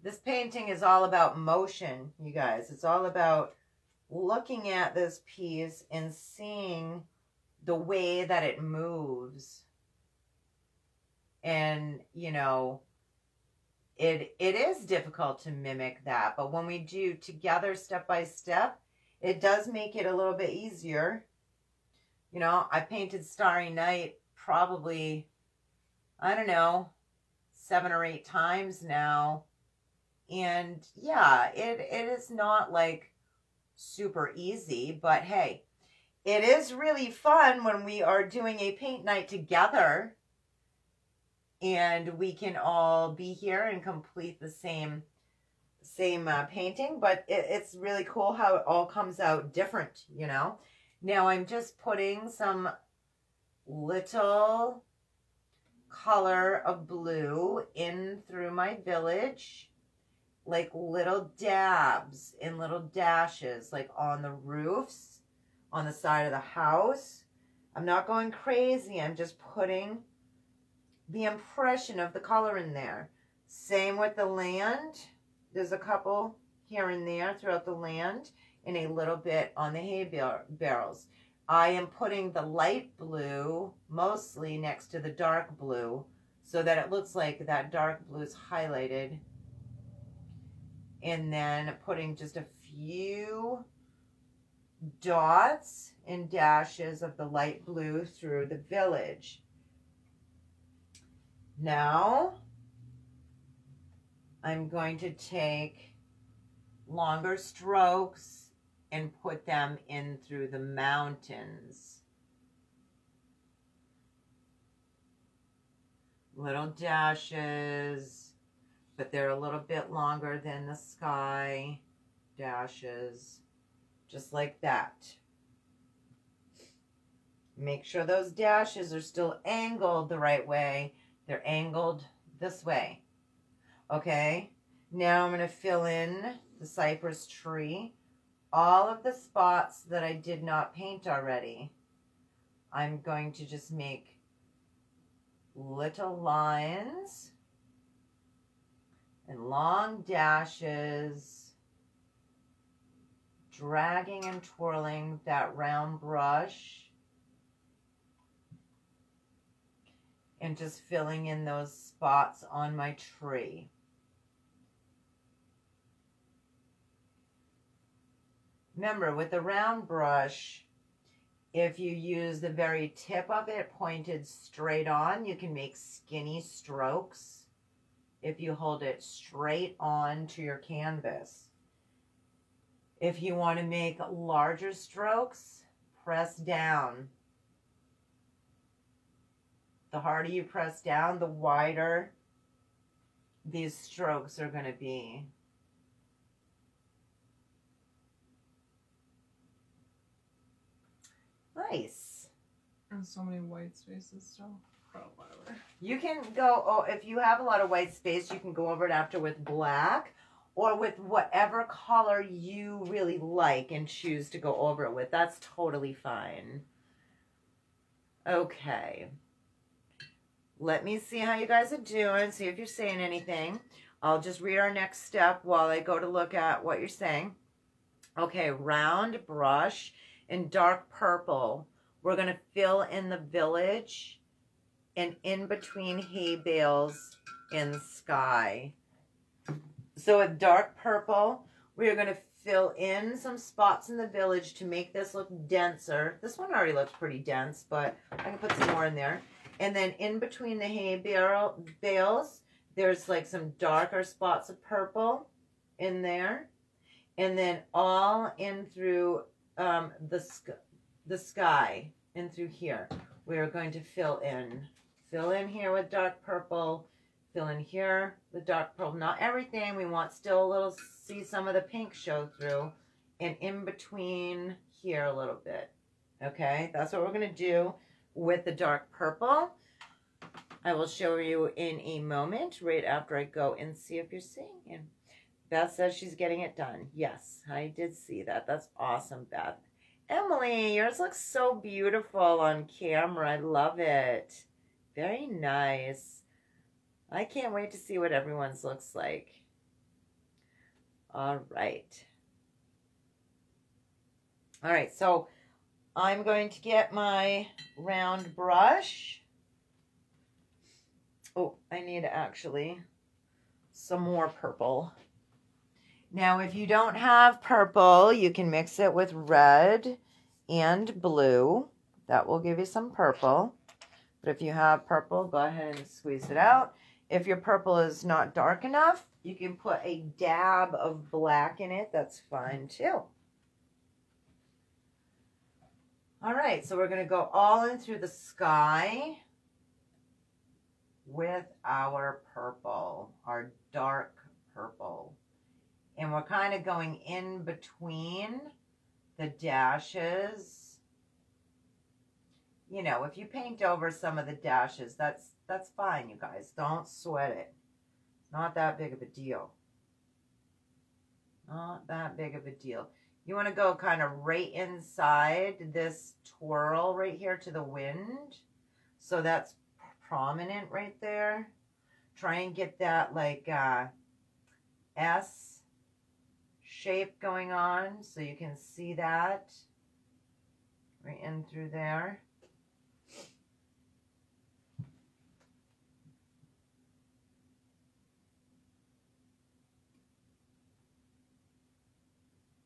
This painting is all about motion, you guys. It's all about looking at this piece and seeing the way that it moves. And, you know, it is difficult to mimic that. But when we do together step by step, it does make it a little bit easier. You know, I painted Starry Night probably, I don't know, 7 or 8 times now. And yeah, it is not like super easy. But hey, it is really fun when we are doing a paint night together. And we can all be here and complete the same painting. But it's really cool how it all comes out different, you know. Now I'm just putting some little color of blue in through my village. Like little dabs and little dashes, like on the roofs, on the side of the house. I'm not going crazy. I'm just putting the impression of the color in there. Same with the land. There's a couple here and there throughout the land and a little bit on the hay barrels. I am putting the light blue mostly next to the dark blue so that it looks like that dark blue is highlighted. And then putting just a few dots and dashes of the light blue through the village. Now, I'm going to take longer strokes and put them in through the mountains. Little dashes, but they're a little bit longer than the sky dashes, just like that. Make sure those dashes are still angled the right way. They're angled this way. Okay, now I'm going to fill in the cypress tree, all of the spots that I did not paint already, I'm going to just make little lines and long dashes, dragging and twirling that round brush and just filling in those spots on my tree. Remember, with the round brush, if you use the very tip of it pointed straight on, you can make skinny strokes if you hold it straight on to your canvas. If you want to make larger strokes, press down. The harder you press down, the wider these strokes are going to be. Nice. And so many white spaces still. Oh, whatever. You can go, if you have a lot of white space, you can go over it after with black or with whatever color you really like and choose to go over it with. That's totally fine. Okay. Let me see how you guys are doing, see if you're saying anything. I'll just read our next step while I go to look at what you're saying. Okay, round brush in dark purple. We're going to fill in the village and in between hay bales in the sky. So with dark purple, we are going to fill in some spots in the village to make this look denser. This one already looks pretty dense, but I can put some more in there. And then in between the hay bales, there's like some darker spots of purple in there. And then all in through the sky, in through here, we're going to fill in. Fill in here with dark purple. Fill in here with dark purple. Not everything. We want still a little, see some of the pink show through. And in between here a little bit. Okay, that's what we're going to do with the dark purple. I will show you in a moment, right after I go and see if you're seeing it. Beth says she's getting it done. Yes, I did see that. That's awesome, Beth. Emily, yours looks so beautiful on camera. I love it. Very nice. I can't wait to see what everyone's looks like. All right. All right, so I'm going to get my round brush. Oh, I need actually some more purple. Now, if you don't have purple, you can mix it with red and blue. That will give you some purple. But if you have purple, go ahead and squeeze it out. If your purple is not dark enough, you can put a dab of black in it. That's fine too. All right, so we're going to go all in through the sky with our purple, our dark purple. And we're kind of going in between the dashes. You know, if you paint over some of the dashes, that's fine, you guys. Don't sweat it. It's not that big of a deal. Not that big of a deal. You want to go kind of right inside this twirl right here to the wind. So that's prominent right there. Try and get that like S shape going on so you can see that right in through there.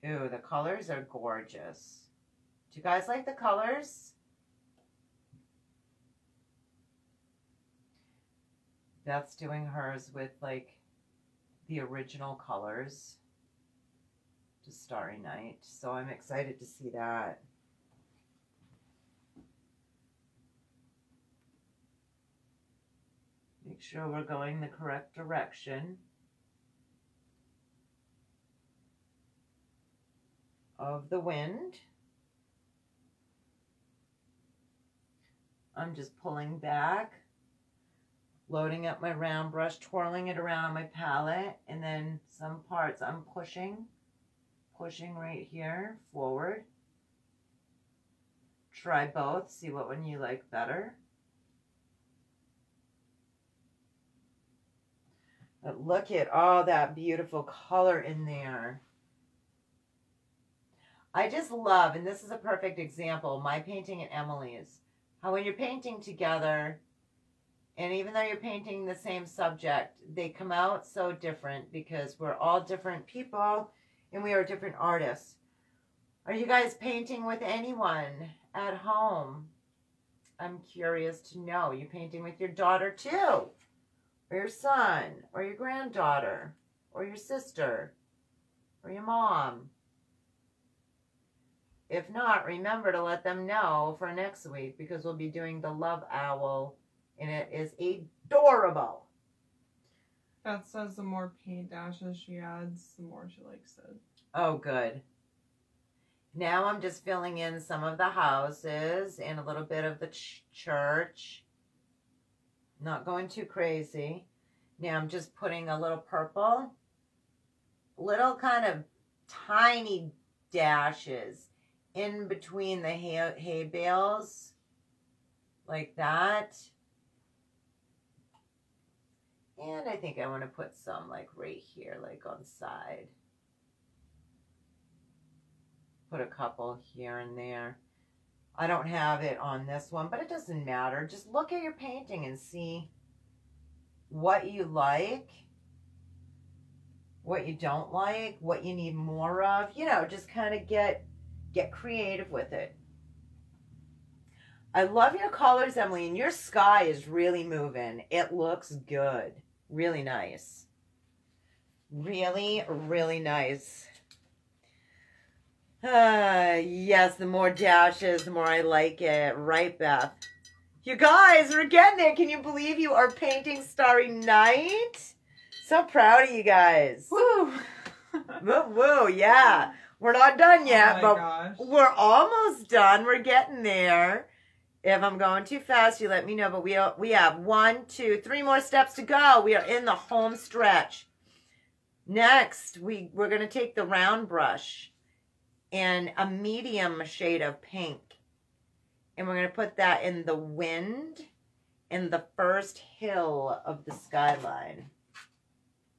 Ooh, the colors are gorgeous. Do you guys like the colors? Beth's doing hers with like the original colors to Starry Night, so I'm excited to see that. Make sure we're going the correct direction of the wind. I'm just pulling back Loading up my round brush, twirling it around on my palette, and then some parts I'm pushing right here forward. Try both, see what one you like better. But look at all that beautiful color in there. I just love, and this is a perfect example, my painting and Emily's, how when you're painting together, and even though you're painting the same subject, they come out so different because we're all different people and we are different artists. Are you guys painting with anyone at home? I'm curious to know. Are you painting with your daughter too? Or your son? Or your granddaughter? Or your sister? Or your mom? If not, remember to let them know for next week because we'll be doing the Love Owl and it is adorable. That says the more paint dashes she adds, the more she likes it. Oh, good. Now I'm just filling in some of the houses and a little bit of the church. Not going too crazy. Now I'm just putting a little purple. Little kind of tiny dashes in between the hay bales. Like that. And I think I want to put some like right here, like on the side. Put a couple here and there. I don't have it on this one, but it doesn't matter. Just look at your painting and see what you like, what you don't like, what you need more of. You know, just kind of get creative with it. I love your colors, Emily, and your sky is really moving. It looks good. Really nice. Really, really nice. Yes, the more dashes, the more I like it. Right, Beth? You guys, we're getting it. Can you believe you are painting Starry Night? So proud of you guys. Woo! Woo, woo, yeah. We're not done yet, Oh my but gosh. we're almost done. We're getting there. If I'm going too fast, you let me know. But we have 1, 2, 3 more steps to go. We are in the home stretch. Next, we're going to take the round brush and a medium shade of pink. And we're going to put that in the wind in the first hill of the skyline.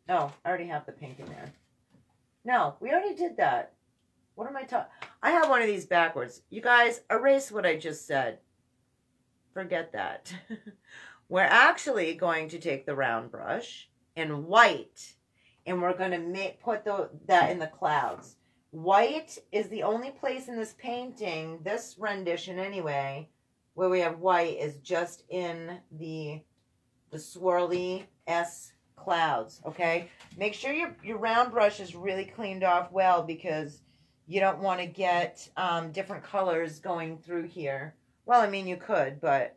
Oh, I already have the pink in there. No, we already did that. What am I talking? I have one of these backwards. You guys, erase what I just said. Forget that. We're actually going to take the round brush in white, and we're going to put that in the clouds. White is the only place in this painting, this rendition anyway, where we have white is just in the swirly S clouds, okay? Make sure your round brush is really cleaned off well because you don't want to get different colors going through here. Well, I mean, you could, but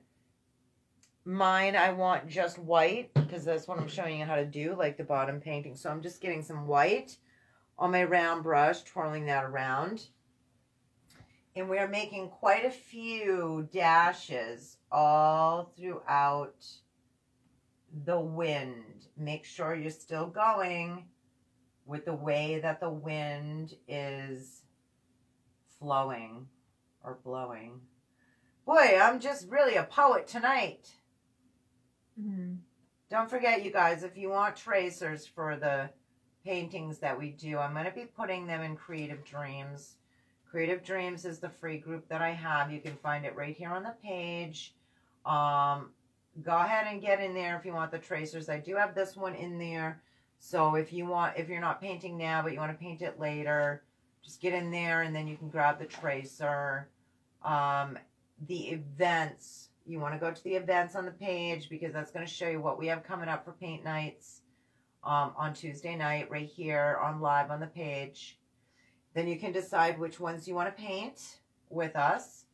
mine, I want just white because that's what I'm showing you how to do, like the bottom painting. So I'm just getting some white on my round brush, twirling that around. And we are making quite a few dashes all throughout the wind. Make sure you're still going with the way that the wind is flowing or blowing. Boy, I'm just really a poet tonight. Mm-hmm. Don't forget, you guys, if you want tracers for the paintings that we do, I'm going to be putting them in Creative Dreams. Creative Dreams is the free group that I have. You can find it right here on the page. Go ahead and get in there if you want the tracers. I do have this one in there. So if you're not painting now, but you want to paint it later, just get in there and then you can grab the tracer. The events, you want to go to the events on the page because that's going to show you what we have coming up for paint nights on Tuesday night right here on live on the page. Then you can decide which ones you want to paint with us.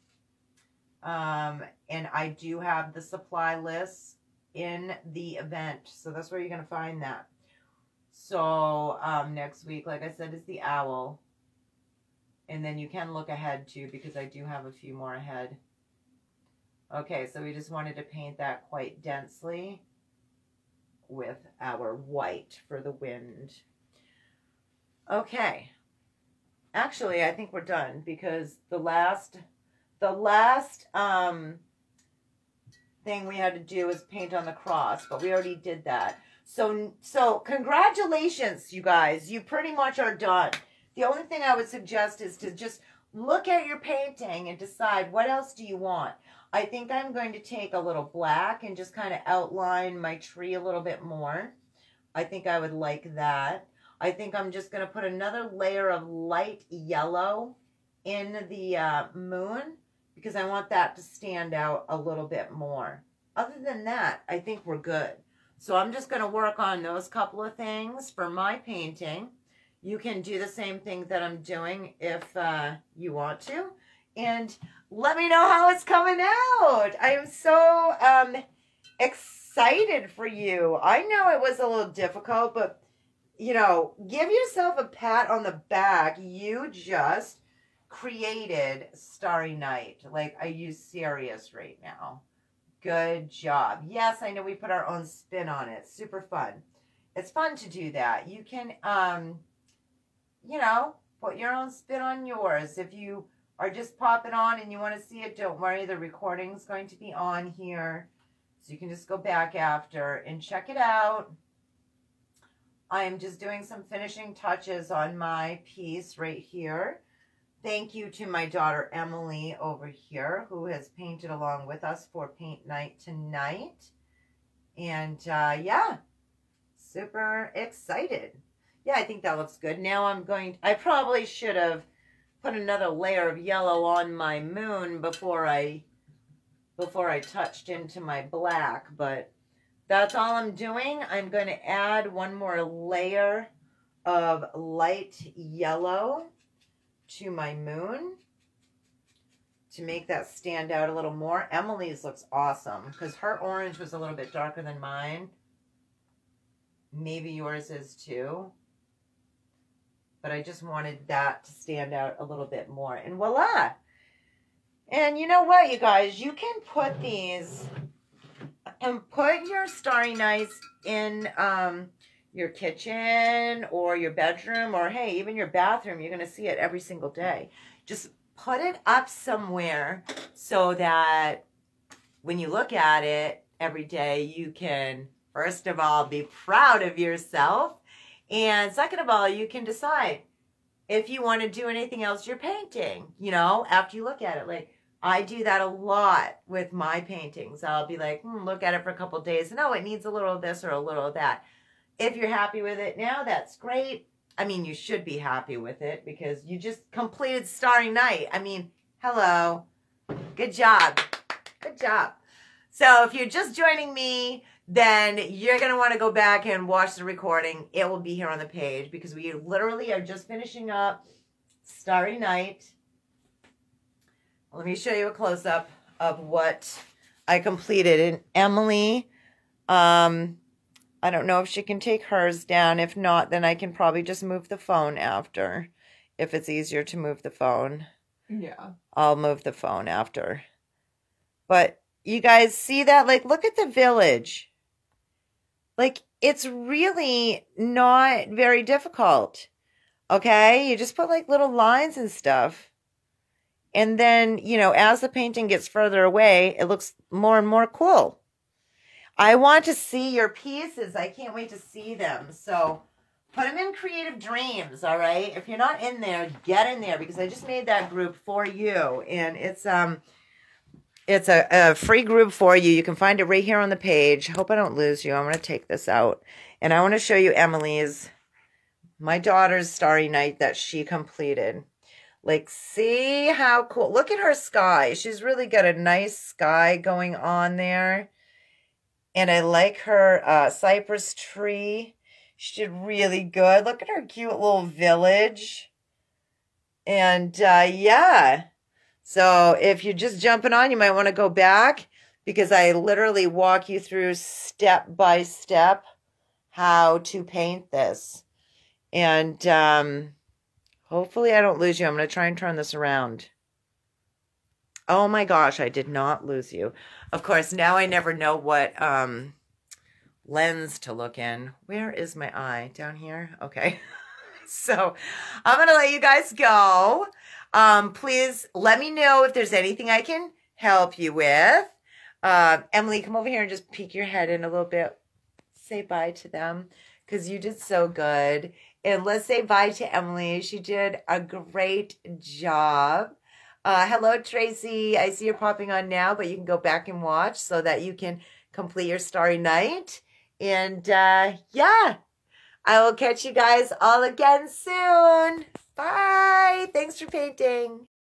And I do have the supply lists in the event. So that's where you're going to find that. So next week, like I said, is the owl. And then you can look ahead too because I do have a few more ahead. Okay, so we just wanted to paint that quite densely. with our white for the wind. Okay. Actually, I think we're done because the last thing we had to do was paint on the cross, but we already did that. So congratulations, you guys. You pretty much are done. The only thing I would suggest is to just look at your painting and decide what else do you want. I think I'm going to take a little black and just kind of outline my tree a little bit more. I think I would like that. I think I'm just going to put another layer of light yellow in the moon because I want that to stand out a little bit more. Other than that, I think we're good. So I'm just going to work on those couple of things for my painting. You can do the same thing that I'm doing if you want to. And let me know how it's coming out. I am so excited for you. I know it was a little difficult, but, you know, give yourself a pat on the back. You just created Starry Night. Like, are you serious right now? Good job. Yes, I know we put our own spin on it. Super fun. It's fun to do that. You can, you know, put your own spin on yours. If you are just popping on and you want to see it, don't worry. The recording's going to be on here. So you can just go back after and check it out. I am just doing some finishing touches on my piece right here. Thank you to my daughter Emily over here who has painted along with us for paint night tonight. And yeah, super excited. Yeah, I think that looks good. Now I probably should have put another layer of yellow on my moon before I touched into my black, but that's all I'm doing. I'm going to add one more layer of light yellow to my moon to make that stand out a little more. Emily's looks awesome because her orange was a little bit darker than mine. Maybe yours is too. But I just wanted that to stand out a little bit more. And voila! And you know what, you guys? You can put these and put your Starry Nights in your kitchen or your bedroom or, hey, even your bathroom. You're going to see it every single day. Just put it up somewhere so that when you look at it every day, you can, first of all, be proud of yourself. And second of all, you can decide if you want to do anything else you're painting, you know, after you look at it. Like, I do that a lot with my paintings. I'll be like, look at it for a couple of days. No, it needs a little of this or a little of that. If you're happy with it now, that's great. I mean, you should be happy with it because you just completed Starry Night. I mean, hello. Good job. Good job. So if you're just joining me, then you're going to want to go back and watch the recording. It will be here on the page because we literally are just finishing up Starry Night. Let me show you a close-up of what I completed. And Emily, I don't know if she can take hers down. If not, then I can probably just move the phone after. If it's easier to move the phone. Yeah. I'll move the phone after. But you guys see that? Like, look at the village. Like, it's really not very difficult. Okay? You just put, like, little lines and stuff. And then, you know, as the painting gets further away, it looks more and more cool. I want to see your pieces. I can't wait to see them. So put them in Creative Dreams, all right? If you're not in there, get in there because I just made that group for you. And it's a free group for you. You can find it right here on the page. Hope I don't lose you. I'm going to take this out. And I want to show you Emily's, my daughter's Starry Night that she completed. Like, see how cool. Look at her sky. She's really got a nice sky going on there. And I like her cypress tree. She did really good. Look at her cute little village. And, yeah. So if you're just jumping on, you might want to go back because I literally walk you through step by step how to paint this. And hopefully I don't lose you. I'm going to try and turn this around. Oh my gosh, I did not lose you. Of course, now I never know what lens to look in. Where is my eye? Down here? Okay. So I'm going to let you guys go. Please let me know if there's anything I can help you with. Emily, come over here and just peek your head in a little bit. Say bye to them because you did so good. And let's say bye to Emily. She did a great job. Hello, Tracy. I see you're popping on now, but you can go back and watch so that you can complete your Starry Night. And yeah, I will catch you guys all again soon. Bye. Thanks for painting.